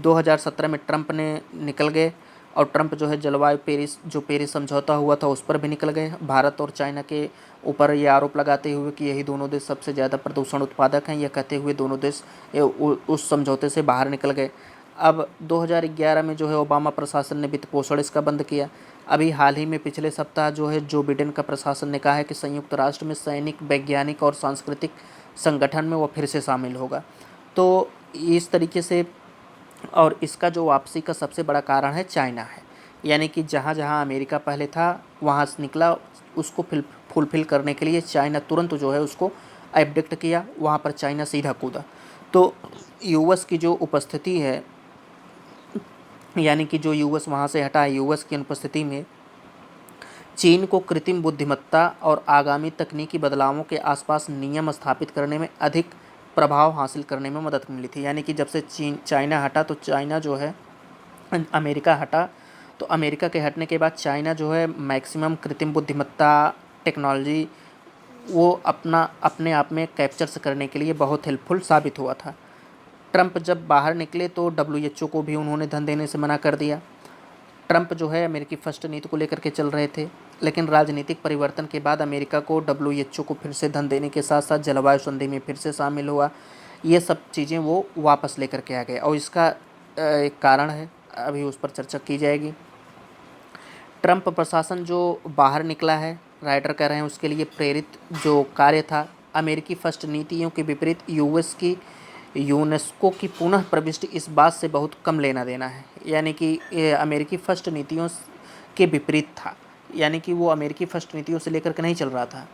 2017 में ट्रंप ने निकल गए, और ट्रंप जो है जलवायु पेरिस समझौता हुआ था उस पर भी निकल गए। भारत और चाइना के ऊपर ये आरोप लगाते हुए कि यही दोनों देश सबसे ज़्यादा प्रदूषण उत्पादक हैं, यह कहते हुए दोनों देश उस समझौते से बाहर निकल गए। अब 2011 में जो है ओबामा प्रशासन ने वित्त पोषण इसका बंद किया। अभी हाल ही में पिछले सप्ताह जो है जो बिडेन का प्रशासन ने कहा है कि संयुक्त राष्ट्र में सैनिक, वैज्ञानिक और सांस्कृतिक संगठन में वो फिर से शामिल होगा। तो इस तरीके से, और इसका जो वापसी का सबसे बड़ा कारण है चाइना है, यानी कि जहाँ जहाँ अमेरिका पहले था वहाँ से निकला, उसको फुलफिल करने के लिए चाइना तुरंत जो है उसको एबडक्ट किया, वहाँ पर चाइना सीधा कूदा। तो यूएस की जो उपस्थिति है, यानी कि जो यूएस वहाँ से हटा है, यूएस की अनुपस्थिति में चीन को कृत्रिम बुद्धिमत्ता और आगामी तकनीकी बदलावों के आसपास नियम स्थापित करने में अधिक प्रभाव हासिल करने में मदद मिली थी। यानी कि जब से चाइना हटा तो चाइना जो है, अमेरिका हटा तो अमेरिका के हटने के बाद चाइना जो है मैक्सिमम कृत्रिम बुद्धिमत्ता टेक्नोलॉजी वो अपने आप में कैप्चर्स करने के लिए बहुत हेल्पफुल साबित हुआ था। ट्रंप जब बाहर निकले तो WHO को भी उन्होंने धन देने से मना कर दिया। ट्रंप जो है अमेरिकी फर्स्ट नीति को लेकर के चल रहे थे, लेकिन राजनीतिक परिवर्तन के बाद अमेरिका को WHO को फिर से धन देने के साथ साथ जलवायु संधि में फिर से शामिल हुआ। ये सब चीज़ें वो वापस लेकर के आ गए और इसका एक कारण है, अभी उस पर चर्चा की जाएगी। ट्रंप प्रशासन जो बाहर निकला है, राइटर कह रहे हैं, उसके लिए प्रेरित जो कार्य था, अमेरिकी फर्स्ट नीतियों के विपरीत यूएस की यूनेस्को की पुनः प्रविष्टि इस बात से बहुत कम लेना देना है। यानी कि अमेरिकी फर्स्ट नीतियों के विपरीत था, यानी कि वो अमेरिकी फर्स्ट नीतियों से लेकर के नहीं चल रहा था,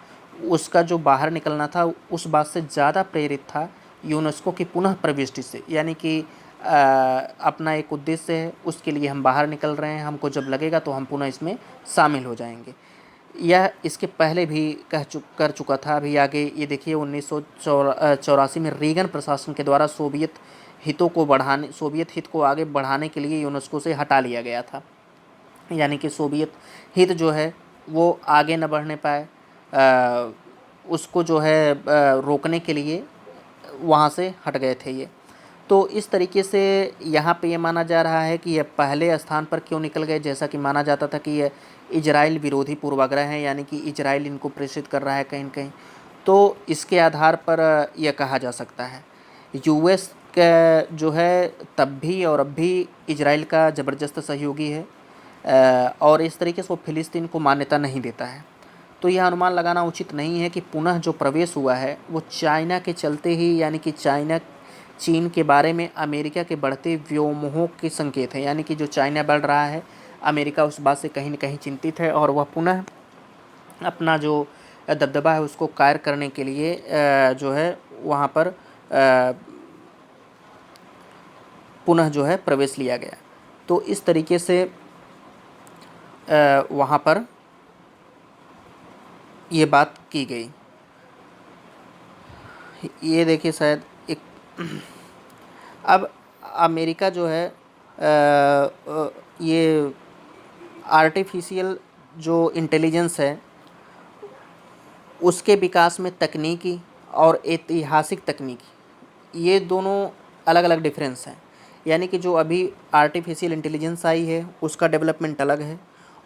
उसका जो बाहर निकलना था उस बात से ज़्यादा प्रेरित था यूनेस्को की पुनः प्रविष्टि से। यानी कि अपना एक उद्देश्य है, उसके लिए हम बाहर निकल रहे हैं, हमको जब लगेगा तो हम पुनः इसमें शामिल हो जाएंगे। यह इसके पहले भी कर चुका था। अभी आगे ये देखिए 1984 में रीगन प्रशासन के द्वारा सोवियत हित को आगे बढ़ाने के लिए यूनेस्को से हटा लिया गया था। यानी कि सोवियत हित जो है वो आगे न बढ़ने पाए, उसको जो है रोकने के लिए वहाँ से हट गए थे ये। तो इस तरीके से यहाँ पे ये माना जा रहा है कि ये पहले स्थान पर क्यों निकल गए, जैसा कि माना जाता था कि ये इजराइल विरोधी पूर्वाग्रह हैं, यानी कि इजराइल इनको प्रेषित कर रहा है कहीं न कहीं। तो इसके आधार पर यह कहा जा सकता है। यूएस का जो है तब भी और अब भी इजराइल का ज़बरदस्त सहयोगी है, और इस तरीके से वो फ़िलिस्तीन को मान्यता नहीं देता है। तो यह अनुमान लगाना उचित नहीं है कि पुनः जो प्रवेश हुआ है वो चाइना के चलते ही, यानी कि चीन के बारे में अमेरिका के बढ़ते व्योमोह के संकेत हैं। यानी कि जो चाइना बढ़ रहा है, अमेरिका उस बात से कहीं न कहीं चिंतित है और वह पुनः अपना जो दबदबा है उसको कायम करने के लिए जो है वहाँ पर पुनः जो है प्रवेश लिया गया। तो इस तरीके से वहाँ पर ये बात की गई। ये देखिए शायद एक अब अमेरिका जो है ये आर्टिफिशियल जो इंटेलिजेंस है उसके विकास में तकनीकी और ऐतिहासिक तकनीकी, ये दोनों अलग अलग डिफरेंस हैं। यानी कि जो अभी आर्टिफिशियल इंटेलिजेंस आई है उसका डेवलपमेंट अलग है,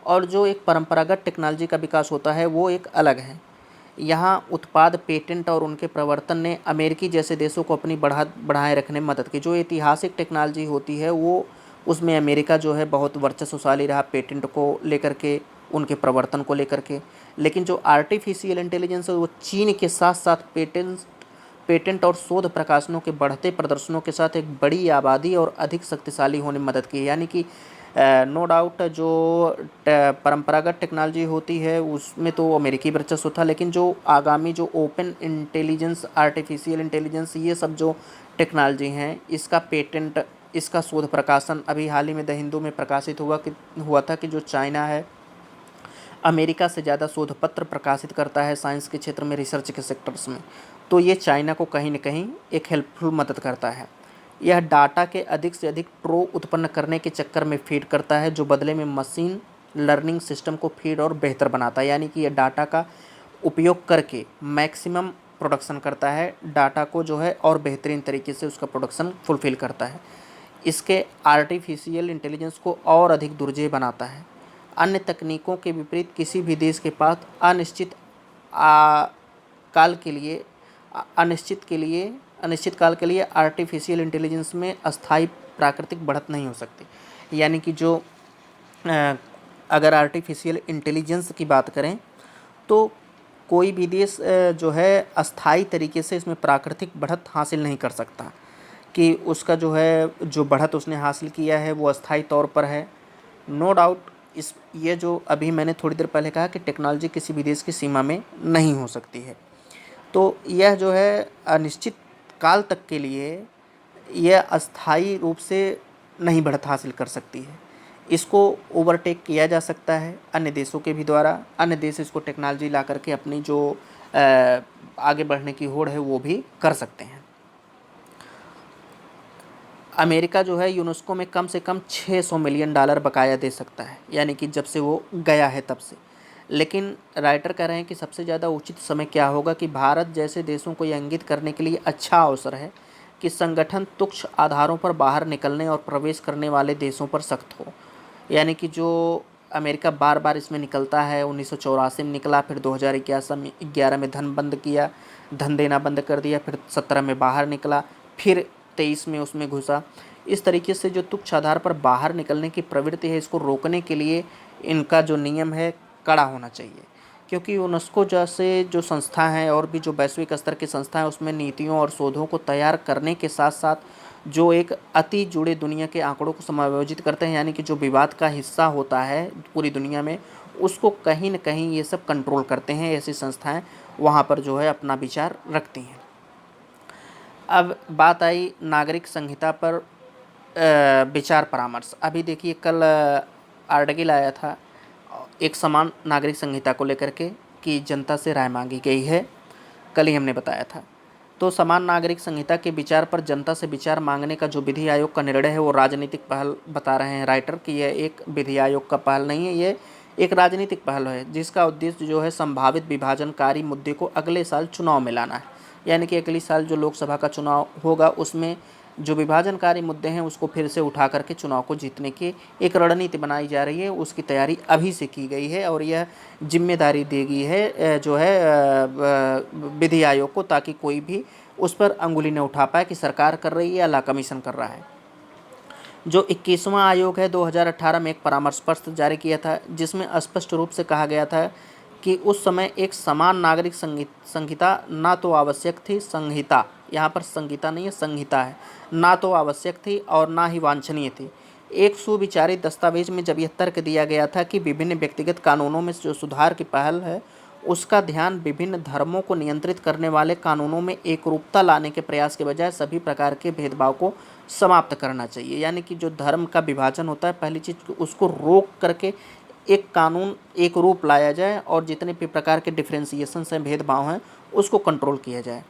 और जो एक परंपरागत टेक्नोलॉजी का विकास होता है वो एक अलग है। यहाँ उत्पाद, पेटेंट और उनके प्रवर्तन ने अमेरिकी जैसे देशों को अपनी बढ़ाए रखने में मदद की। जो ऐतिहासिक टेक्नोलॉजी होती है वो उसमें अमेरिका जो है बहुत वर्चस्वशाली रहा, पेटेंट को लेकर के, उनके प्रवर्तन को लेकर के। लेकिन जो आर्टिफिशियल इंटेलिजेंस है वो चीन के साथ साथ पेटेंट और शोध प्रकाशनों के बढ़ते प्रदर्शनों के साथ एक बड़ी आबादी और अधिक शक्तिशाली होने में मदद की। यानी कि नो डाउट जो परंपरागत टेक्नोलॉजी होती है उसमें तो अमेरिकी वर्चस्व था, लेकिन जो आगामी जो ओपन इंटेलिजेंस, आर्टिफिशियल इंटेलिजेंस, ये सब जो टेक्नोलॉजी हैं, इसका पेटेंट, इसका शोध प्रकाशन अभी हाल ही में द हिंदू में प्रकाशित हुआ था कि जो चाइना है अमेरिका से ज़्यादा शोध पत्र प्रकाशित करता है साइंस के क्षेत्र में, रिसर्च के सेक्टर्स में। तो ये चाइना को कहीं न कहीं एक हेल्पफुल मदद करता है। यह डाटा के अधिक से अधिक ट्रो उत्पन्न करने के चक्कर में फीड करता है, जो बदले में मशीन लर्निंग सिस्टम को फीड और बेहतर बनाता है। यानी कि यह डाटा का उपयोग करके मैक्सिमम प्रोडक्शन करता है, डाटा को जो है और बेहतरीन तरीके से उसका प्रोडक्शन फुलफ़िल करता है। इसके आर्टिफिशियल इंटेलिजेंस को और अधिक दुर्जेय बनाता है। अन्य तकनीकों के विपरीत किसी भी देश के पास अनिश्चित काल के लिए आर्टिफिशियल इंटेलिजेंस में अस्थायी प्राकृतिक बढ़त नहीं हो सकती। यानी कि जो अगर आर्टिफिशियल इंटेलिजेंस की बात करें तो कोई भी देश जो है अस्थायी तरीके से इसमें प्राकृतिक बढ़त हासिल नहीं कर सकता, कि उसका जो है जो बढ़त उसने हासिल किया है वो अस्थायी तौर पर है। नो डाउट ये जो अभी मैंने थोड़ी देर पहले कहा कि टेक्नोलॉजी किसी भी देश की सीमा में नहीं हो सकती है, तो यह जो है अनिश्चित काल तक के लिए यह अस्थायी रूप से नहीं बढ़त हासिल कर सकती है। इसको ओवरटेक किया जा सकता है अन्य देशों के भी द्वारा। अन्य देश इसको टेक्नोलॉजी ला करके अपनी जो आगे बढ़ने की होड़ है वो भी कर सकते हैं। अमेरिका जो है यूनेस्को में कम से कम $600 मिलियन बकाया दे सकता है, यानी कि जब से वो गया है तब से। लेकिन राइटर कह रहे हैं कि सबसे ज़्यादा उचित समय क्या होगा कि भारत जैसे देशों को यह इंगित करने के लिए अच्छा अवसर है कि संगठन तुच्छ आधारों पर बाहर निकलने और प्रवेश करने वाले देशों पर सख्त हो। यानी कि जो अमेरिका बार बार इसमें निकलता है, 1984 में निकला, फिर 2011 में धन देना बंद कर दिया, फिर 17 में बाहर निकला, फिर 23 में उसमें घुसा। इस तरीके से जो तुच्छ आधार पर बाहर निकलने की प्रवृत्ति है, इसको रोकने के लिए इनका जो नियम है कड़ा होना चाहिए। क्योंकि यूनेस्को जैसे जो संस्था हैं और भी जो वैश्विक स्तर की संस्था हैं, उसमें नीतियों और शोधों को तैयार करने के साथ साथ जो एक अति जुड़े दुनिया के आंकड़ों को समायोजित करते हैं, यानी कि जो विवाद का हिस्सा होता है पूरी दुनिया में, उसको कहीं न कहीं ये सब कंट्रोल करते हैं। ऐसी संस्थाएं वहाँ पर जो है अपना विचार रखती हैं। अब बात आई नागरिक संहिता पर विचार परामर्श। अभी देखिए, कल आर्टिकल आया था एक समान नागरिक संहिता को लेकर के कि जनता से राय मांगी गई है, कल ही हमने बताया था। तो समान नागरिक संहिता के विचार पर जनता से विचार मांगने का जो विधि आयोग का निर्णय है, वो राजनीतिक पहल बता रहे हैं राइटर कि यह एक विधि आयोग का पहल नहीं है, ये एक राजनीतिक पहल है, जिसका उद्देश्य जो है संभावित विभाजनकारी मुद्दे को अगले साल चुनाव में लाना है। यानी कि अगले साल जो लोकसभा का चुनाव होगा, उसमें जो विभाजनकारी मुद्दे हैं उसको फिर से उठा करके चुनाव को जीतने की एक रणनीति बनाई जा रही है। उसकी तैयारी अभी से की गई है और यह जिम्मेदारी दी गई है जो है विधि आयोग को, ताकि कोई भी उस पर अंगुली न उठा पाए कि सरकार कर रही है या ला कमीशन कर रहा है। जो 21वां आयोग है, 2018 में एक परामर्श पत्र जारी किया था, जिसमें स्पष्ट रूप से कहा गया था कि उस समय एक समान नागरिक संहिता ना तो आवश्यक थी, संहिता यहाँ पर संहिता नहीं है, संहिता है, ना तो आवश्यक थी और ना ही वांछनीय थी। एक सुविचारित दस्तावेज में जब यह तर्क दिया गया था कि विभिन्न व्यक्तिगत कानूनों में जो सुधार की पहल है, उसका ध्यान विभिन्न धर्मों को नियंत्रित करने वाले कानूनों में एकरूपता लाने के प्रयास के बजाय सभी प्रकार के भेदभाव को समाप्त करना चाहिए। यानी कि जो धर्म का विभाजन होता है, पहली चीज़ उसको रोक करके एक कानून एक रूप लाया जाए और जितने भी प्रकार के डिफ्रेंसिएशन हैं, भेदभाव हैं, उसको कंट्रोल किया जाए।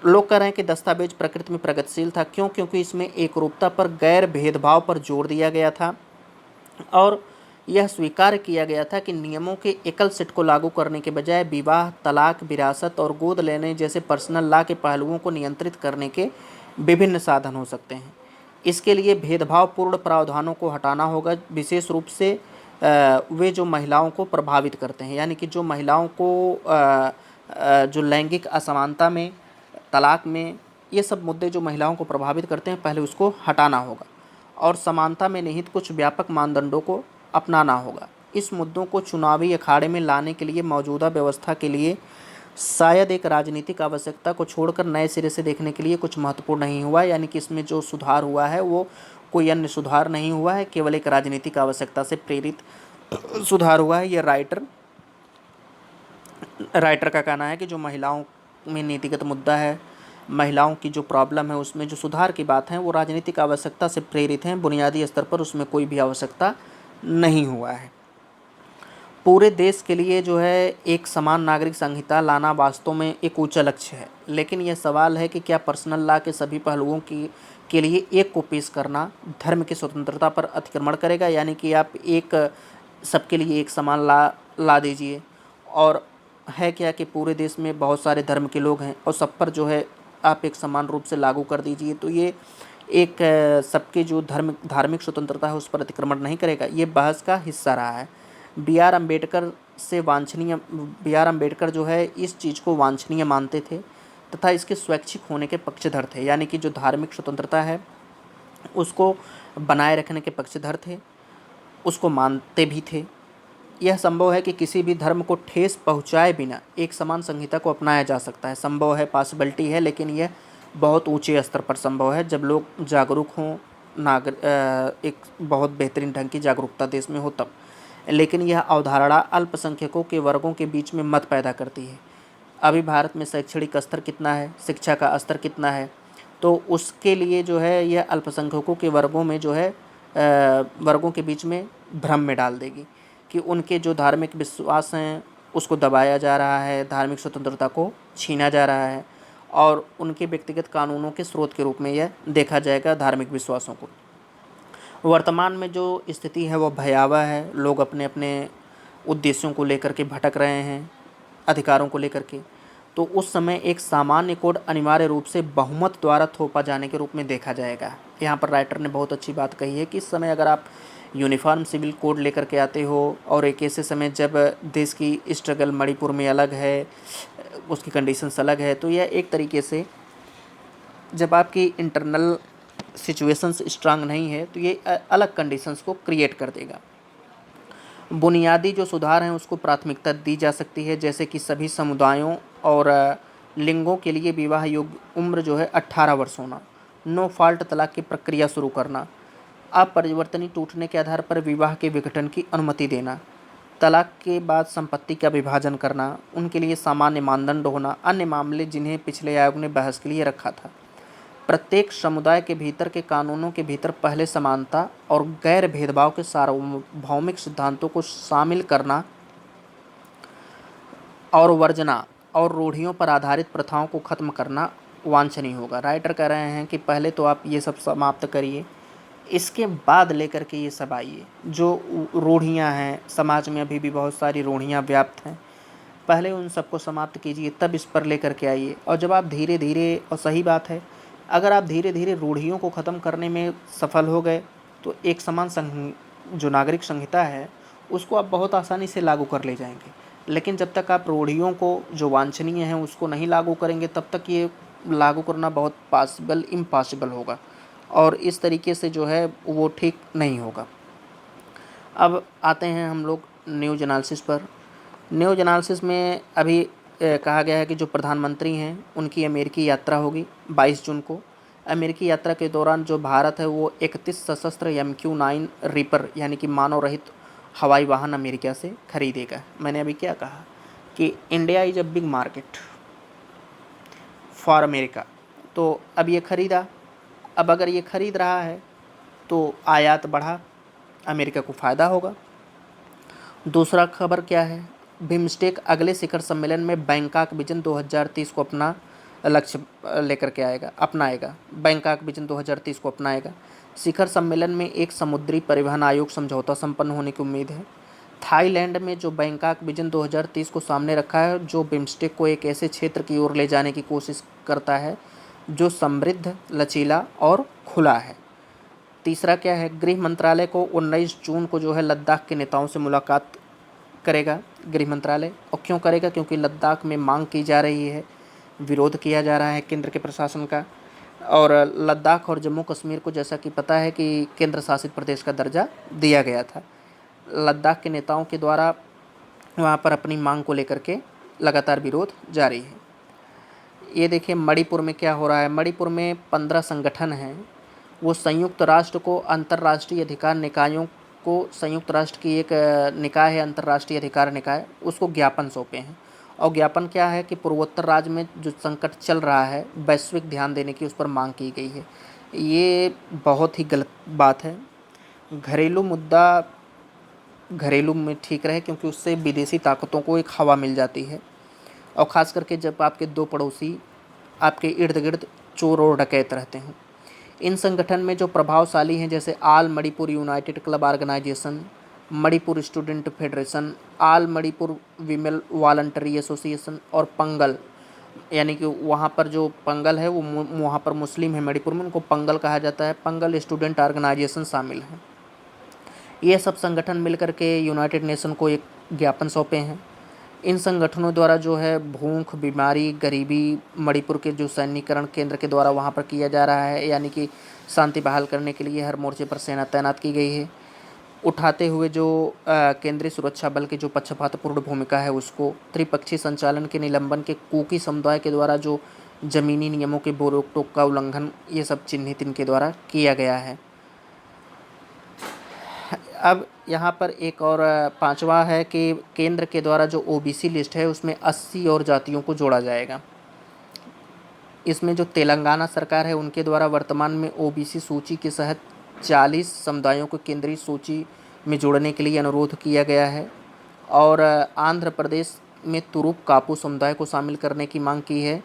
लोग कह रहे हैं कि दस्तावेज प्रकृति में प्रगतिशील था। क्यों? क्योंकि इसमें एकरूपता पर, गैर भेदभाव पर जोर दिया गया था और यह स्वीकार किया गया था कि नियमों के एकल सेट को लागू करने के बजाय विवाह, तलाक, विरासत और गोद लेने जैसे पर्सनल लॉ के पहलुओं को नियंत्रित करने के विभिन्न साधन हो सकते हैं। इसके लिए भेदभावपूर्ण प्रावधानों को हटाना होगा, विशेष रूप से वे जो महिलाओं को प्रभावित करते हैं। यानी कि जो महिलाओं को जो लैंगिक असमानता में, तलाक में, ये सब मुद्दे जो महिलाओं को प्रभावित करते हैं, पहले उसको हटाना होगा और समानता में निहित कुछ व्यापक मानदंडों को अपनाना होगा। इस मुद्दों को चुनावी अखाड़े में लाने के लिए मौजूदा व्यवस्था के लिए शायद एक राजनीतिक आवश्यकता को छोड़कर नए सिरे से देखने के लिए कुछ महत्वपूर्ण नहीं हुआ। यानी कि इसमें जो सुधार हुआ है वो कोई अन्य सुधार नहीं हुआ है, केवल एक राजनीतिक आवश्यकता से प्रेरित सुधार हुआ है। यह राइटर का कहना है कि जो महिलाओं में नीतिगत मुद्दा है, महिलाओं की जो प्रॉब्लम है, उसमें जो सुधार की बात है वो राजनीतिक आवश्यकता से प्रेरित हैं, बुनियादी स्तर पर उसमें कोई भी आवश्यकता नहीं हुआ है। पूरे देश के लिए जो है एक समान नागरिक संहिता लाना वास्तव में एक ऊंचा लक्ष्य है, लेकिन यह सवाल है कि क्या पर्सनल लॉ के सभी पहलुओं के लिए एक को पेश करना धर्म की स्वतंत्रता पर अतिक्रमण करेगा। यानी कि आप एक सबके लिए एक समान ला दीजिए, और है क्या कि पूरे देश में बहुत सारे धर्म के लोग हैं और सब पर जो है आप एक समान रूप से लागू कर दीजिए, तो ये एक सबके जो धार्मिक स्वतंत्रता है उस पर अतिक्रमण नहीं करेगा। ये बहस का हिस्सा रहा है। बी आर अम्बेडकर जो है इस चीज़ को वांछनीय मानते थे तथा इसके स्वैच्छिक होने के पक्षधर थे। यानी कि जो धार्मिक स्वतंत्रता है उसको बनाए रखने के पक्षधर थे, उसको मानते भी थे। यह संभव है कि किसी भी धर्म को ठेस पहुंचाए बिना एक समान संहिता को अपनाया जा सकता है। संभव है, पॉसिबिलिटी है, लेकिन यह बहुत ऊंचे स्तर पर संभव है जब लोग जागरूक हों, एक बहुत बेहतरीन ढंग की जागरूकता देश में हो तब। लेकिन यह अवधारणा अल्पसंख्यकों के वर्गों के बीच में मत पैदा करती है। अभी भारत में शैक्षणिक स्तर कितना है, शिक्षा का स्तर कितना है, तो उसके लिए जो है यह अल्पसंख्यकों के वर्गों में जो है वर्गों के बीच में भ्रम में डाल देगी कि उनके जो धार्मिक विश्वास हैं उसको दबाया जा रहा है, धार्मिक स्वतंत्रता को छीना जा रहा है और उनके व्यक्तिगत कानूनों के स्रोत के रूप में यह देखा जाएगा धार्मिक विश्वासों को। वर्तमान में जो स्थिति है वो भयावह है। लोग अपने अपने उद्देश्यों को लेकर के भटक रहे हैं, अधिकारों को लेकर के। तो उस समय एक सामान्य कोड अनिवार्य रूप से बहुमत द्वारा थोपा जाने के रूप में देखा जाएगा। यहाँ पर राइटर ने बहुत अच्छी बात कही है कि इस समय अगर आप यूनिफॉर्म सिविल कोड लेकर के आते हो और एक ऐसे समय जब देश की स्ट्रगल मणिपुर में अलग है, उसकी कंडीशंस अलग है, तो यह एक तरीके से जब आपकी इंटरनल सिचुएशंस स्ट्रांग नहीं है तो ये अलग कंडीशंस को क्रिएट कर देगा। बुनियादी जो सुधार हैं उसको प्राथमिकता दी जा सकती है, जैसे कि सभी समुदायों और लिंगों के लिए विवाह योग्य उम्र जो है 18 वर्ष होना, नो फॉल्ट तलाक की प्रक्रिया शुरू करना, अपरिवर्तनीय टूटने के आधार पर विवाह के विघटन की अनुमति देना, तलाक के बाद संपत्ति का विभाजन करना, उनके लिए सामान्य मानदंड होना, अन्य मामले जिन्हें पिछले आयोग ने बहस के लिए रखा था। प्रत्येक समुदाय के भीतर के कानूनों के भीतर पहले समानता और गैर भेदभाव के सार्वभौमिक सिद्धांतों को शामिल करना और वर्जना और रूढ़ियों पर आधारित प्रथाओं को खत्म करना वांछनीय होगा। राइटर कह रहे हैं कि पहले तो आप ये सब समाप्त करिए, इसके बाद लेकर के ये सब आइए। जो रूढ़ियाँ हैं समाज में, अभी भी बहुत सारी रूढ़ियाँ व्याप्त हैं, पहले उन सबको समाप्त कीजिए, तब इस पर लेकर के आइए। और जब आप धीरे धीरे, और सही बात है, अगर आप धीरे धीरे रूढ़ियों को ख़त्म करने में सफल हो गए तो एक समान जो नागरिक संहिता है उसको आप बहुत आसानी से लागू कर ले जाएंगे। लेकिन जब तक आप रूढ़ियों को जो वांछनीय हैं उसको नहीं लागू करेंगे तब तक ये लागू करना बहुत इम्पॉसिबल होगा, और इस तरीके से जो है वो ठीक नहीं होगा। अब आते हैं हम लोग न्यूज एनालिसिस पर। न्यूज एनालिसिस में अभी कहा गया है कि जो प्रधानमंत्री हैं उनकी अमेरिकी यात्रा होगी 22 जून को। अमेरिकी यात्रा के दौरान जो भारत है वो 31 सशस्त्र MQ-9 रीपर यानी कि मानव रहित हवाई वाहन अमेरिका से खरीदेगा। मैंने अभी क्या कहा कि India is a big market for America, तो अब ये ख़रीदा। अब अगर ये ख़रीद रहा है तो आयात बढ़ा, अमेरिका को फ़ायदा होगा। दूसरा खबर क्या है, बिम्स्टेक अगले शिखर सम्मेलन में बैंकॉक विजन 2030 को अपना लक्ष्य लेकर के अपनाएगा। बैंकॉक विजन 2030 को अपनाएगा। शिखर सम्मेलन में एक समुद्री परिवहन आयोग समझौता संपन्न होने की उम्मीद है। थाईलैंड में जो बैंकॉक विजन 2030 को सामने रखा है, जो बिम्स्टेक को एक ऐसे क्षेत्र की ओर ले जाने की कोशिश करता है जो समृद्ध, लचीला और खुला है। तीसरा क्या है, गृह मंत्रालय को 19 जून को जो है लद्दाख के नेताओं से मुलाकात करेगा गृह मंत्रालय। और क्यों करेगा, क्योंकि लद्दाख में मांग की जा रही है, विरोध किया जा रहा है केंद्र के प्रशासन का। और लद्दाख और जम्मू कश्मीर को जैसा कि पता है कि केंद्र शासित प्रदेश का दर्जा दिया गया था। लद्दाख के नेताओं के द्वारा वहाँ पर अपनी मांग को लेकर के लगातार विरोध जारी है। ये देखिए मणिपुर में क्या हो रहा है। मणिपुर में 15 संगठन हैं, वो संयुक्त राष्ट्र को अंतर्राष्ट्रीय अधिकार निकायों को, संयुक्त राष्ट्र की एक निकाय है अंतर्राष्ट्रीय अधिकार निकाय, उसको ज्ञापन सौंपे हैं। और ज्ञापन क्या है कि पूर्वोत्तर राज्य में जो संकट चल रहा है वैश्विक ध्यान देने की उस पर मांग की गई है। ये बहुत ही गलत बात है। घरेलू मुद्दा घरेलू में ठीक रहे, क्योंकि उससे विदेशी ताकतों को एक हवा मिल जाती है, और ख़ास करके जब आपके दो पड़ोसी आपके इर्द गिर्द चोर और डकैत रहते हैं। इन संगठन में जो प्रभावशाली हैं जैसे all Manipur united club organisation, Manipur student federation, all Manipur women voluntary association और पंगल, यानी कि वहाँ पर जो पंगल है वो वहाँ पर मुस्लिम है मणिपुर में, उनको पंगल कहा जाता है, पंगल स्टूडेंट ऑर्गेनाइजेशन शामिल हैं। ये सब संगठन मिलकर के यूनाइटेड नेशन को एक ज्ञापन सौंपे हैं। इन संगठनों द्वारा जो है भूख, बीमारी, गरीबी, मणिपुर के जो सैन्यीकरण केंद्र के द्वारा वहाँ पर किया जा रहा है, यानी कि शांति बहाल करने के लिए हर मोर्चे पर सेना तैनात की गई है, उठाते हुए जो केंद्रीय सुरक्षा बल की जो पक्षपातपूर्ण भूमिका है उसको, त्रिपक्षीय संचालन के निलंबन के कुकी समुदाय के द्वारा जो ज़मीनी नियमों के रोक टोक का उल्लंघन, ये सब चिन्हित इनके द्वारा किया गया है। अब यहाँ पर एक और पांचवा है कि केंद्र के द्वारा जो OBC लिस्ट है उसमें 80 और जातियों को जोड़ा जाएगा। इसमें जो तेलंगाना सरकार है उनके द्वारा वर्तमान में OBC सूची के तहत 40 समुदायों को केंद्रीय सूची में जोड़ने के लिए अनुरोध किया गया है, और आंध्र प्रदेश में तुरुप कापू समुदाय को शामिल करने की मांग की है।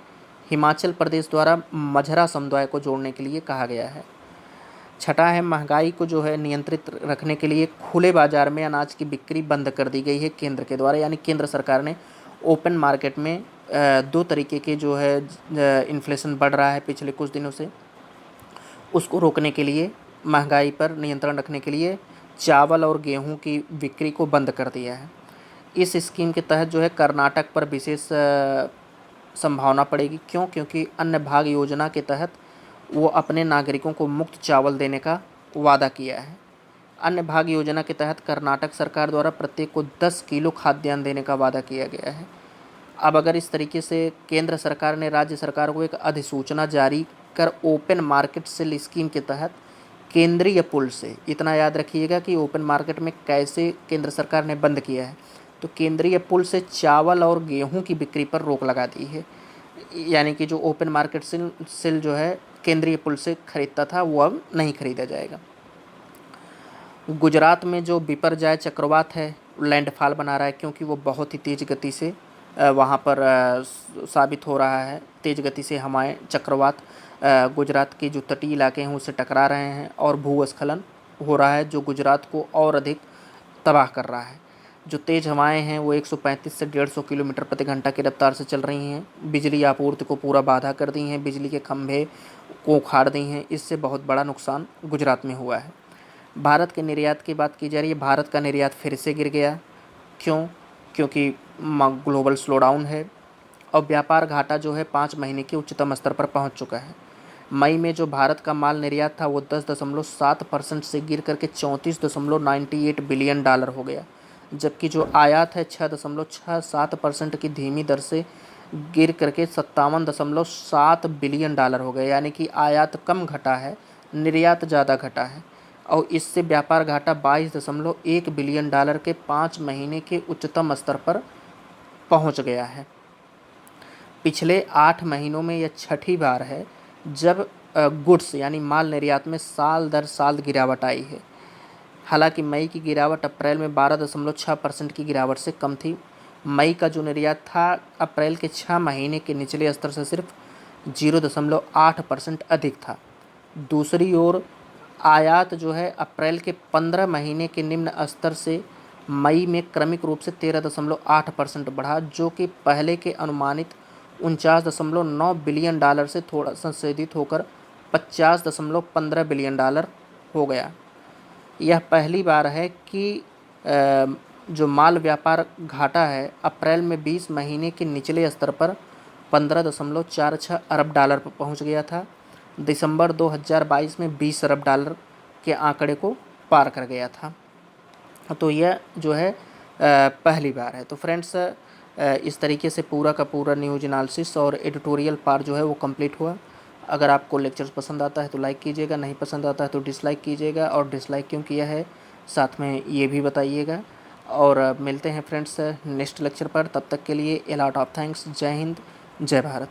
हिमाचल प्रदेश द्वारा मझरा समुदाय को जोड़ने के लिए कहा गया है। छठा है, महंगाई को जो है नियंत्रित रखने के लिए खुले बाजार में अनाज की बिक्री बंद कर दी गई है केंद्र के द्वारा, यानी केंद्र सरकार ने ओपन मार्केट में दो तरीके के जो है इन्फ्लेशन बढ़ रहा है पिछले कुछ दिनों से, उसको रोकने के लिए, महंगाई पर नियंत्रण रखने के लिए चावल और गेहूं की बिक्री को बंद कर दिया है। इस स्कीम के तहत जो है कर्नाटक पर विशेष संभावना पड़ेगी। क्यों? क्योंकि अन्न भाग्य योजना के तहत वो अपने नागरिकों को मुफ्त चावल देने का वादा किया है। अन्न भाग्य योजना के तहत कर्नाटक सरकार द्वारा प्रत्येक को 10 किलो खाद्यान्न देने का वादा किया गया है। अब अगर इस तरीके से केंद्र सरकार ने राज्य सरकार को एक अधिसूचना जारी कर ओपन मार्केट सेल स्कीम के तहत केंद्रीय पुल से, इतना याद रखिएगा कि ओपन मार्केट में कैसे केंद्र सरकार ने बंद किया है, तो केंद्रीय पुल से चावल और गेहूं की बिक्री पर रोक लगा दी है। यानी कि जो ओपन मार्केट सेल जो है केंद्रीय पुल से खरीदता था वो अब नहीं खरीदा जाएगा। गुजरात में जो बिपरजॉय चक्रवात है लैंडफॉल बना रहा है, क्योंकि वो बहुत ही तेज़ गति से वहाँ पर साबित हो रहा है। तेज़ गति से हवाएं चक्रवात गुजरात के जो तटीय इलाके हैं उससे टकरा रहे हैं और भूस्खलन हो रहा है, जो गुजरात को और अधिक तबाह कर रहा है। जो तेज़ हवाएं हैं वो 135 से 150 किलोमीटर प्रति घंटा की रफ्तार से चल रही हैं। बिजली आपूर्ति को पूरा बाधा कर दी हैं, बिजली के खंभे को उखाड़ दी हैं। इससे बहुत बड़ा नुकसान गुजरात में हुआ है। भारत के निर्यात की बात की जा रही है। भारत का निर्यात फिर से गिर गया। क्यों? क्योंकि ग्लोबल स्लोडाउन है और व्यापार घाटा जो है 5 महीने के उच्चतम स्तर पर पहुंच चुका है। मई में जो भारत का माल निर्यात था वो 10.7% से गिर करके 34.98 बिलियन डॉलर हो गया, जबकि जो आयात है 6.67% की धीमी दर से गिर करके 57.7 बिलियन डॉलर हो गया। यानी कि आयात कम घटा है, निर्यात ज़्यादा घटा है और इससे व्यापार घाटा 22.1 बिलियन डॉलर के 5 महीने के उच्चतम स्तर पर पहुंच गया है। पिछले 8 महीनों में यह छठी बार है जब गुड्स यानी माल निर्यात में साल दर साल गिरावट आई है। हालांकि मई की गिरावट अप्रैल में 12.6% की गिरावट से कम थी। मई का जो निर्यात था अप्रैल के 6 महीने के निचले स्तर से सिर्फ 0.8% अधिक था। दूसरी ओर आयात जो है अप्रैल के 15 महीने के निम्न स्तर से मई में क्रमिक रूप से 13.8% बढ़ा, जो कि पहले के अनुमानित 49.9 बिलियन डॉलर से थोड़ा संशोधित होकर 50.15 बिलियन डॉलर हो गया। यह पहली बार है कि जो माल व्यापार घाटा है अप्रैल में 20 महीने के निचले स्तर पर 15.46 अरब डॉलर पर पहुंच गया था। दिसंबर 2022 में 20 अरब डॉलर के आंकड़े को पार कर गया था। तो यह जो है पहली बार है। तो फ्रेंड्स, इस तरीके से पूरा का पूरा न्यूज एनालिसिस और एडिटोरियल पार्ट जो है वो कंप्लीट हुआ। अगर आपको लेक्चर्स पसंद आता है तो लाइक कीजिएगा, नहीं पसंद आता है तो डिसलाइक कीजिएगा, और डिसलाइक क्यों किया है साथ में ये भी बताइएगा। और मिलते हैं फ्रेंड्स नेक्स्ट लेक्चर पर। तब तक के लिए ए लॉट ऑफ थैंक्स। जय हिंद, जय भारत।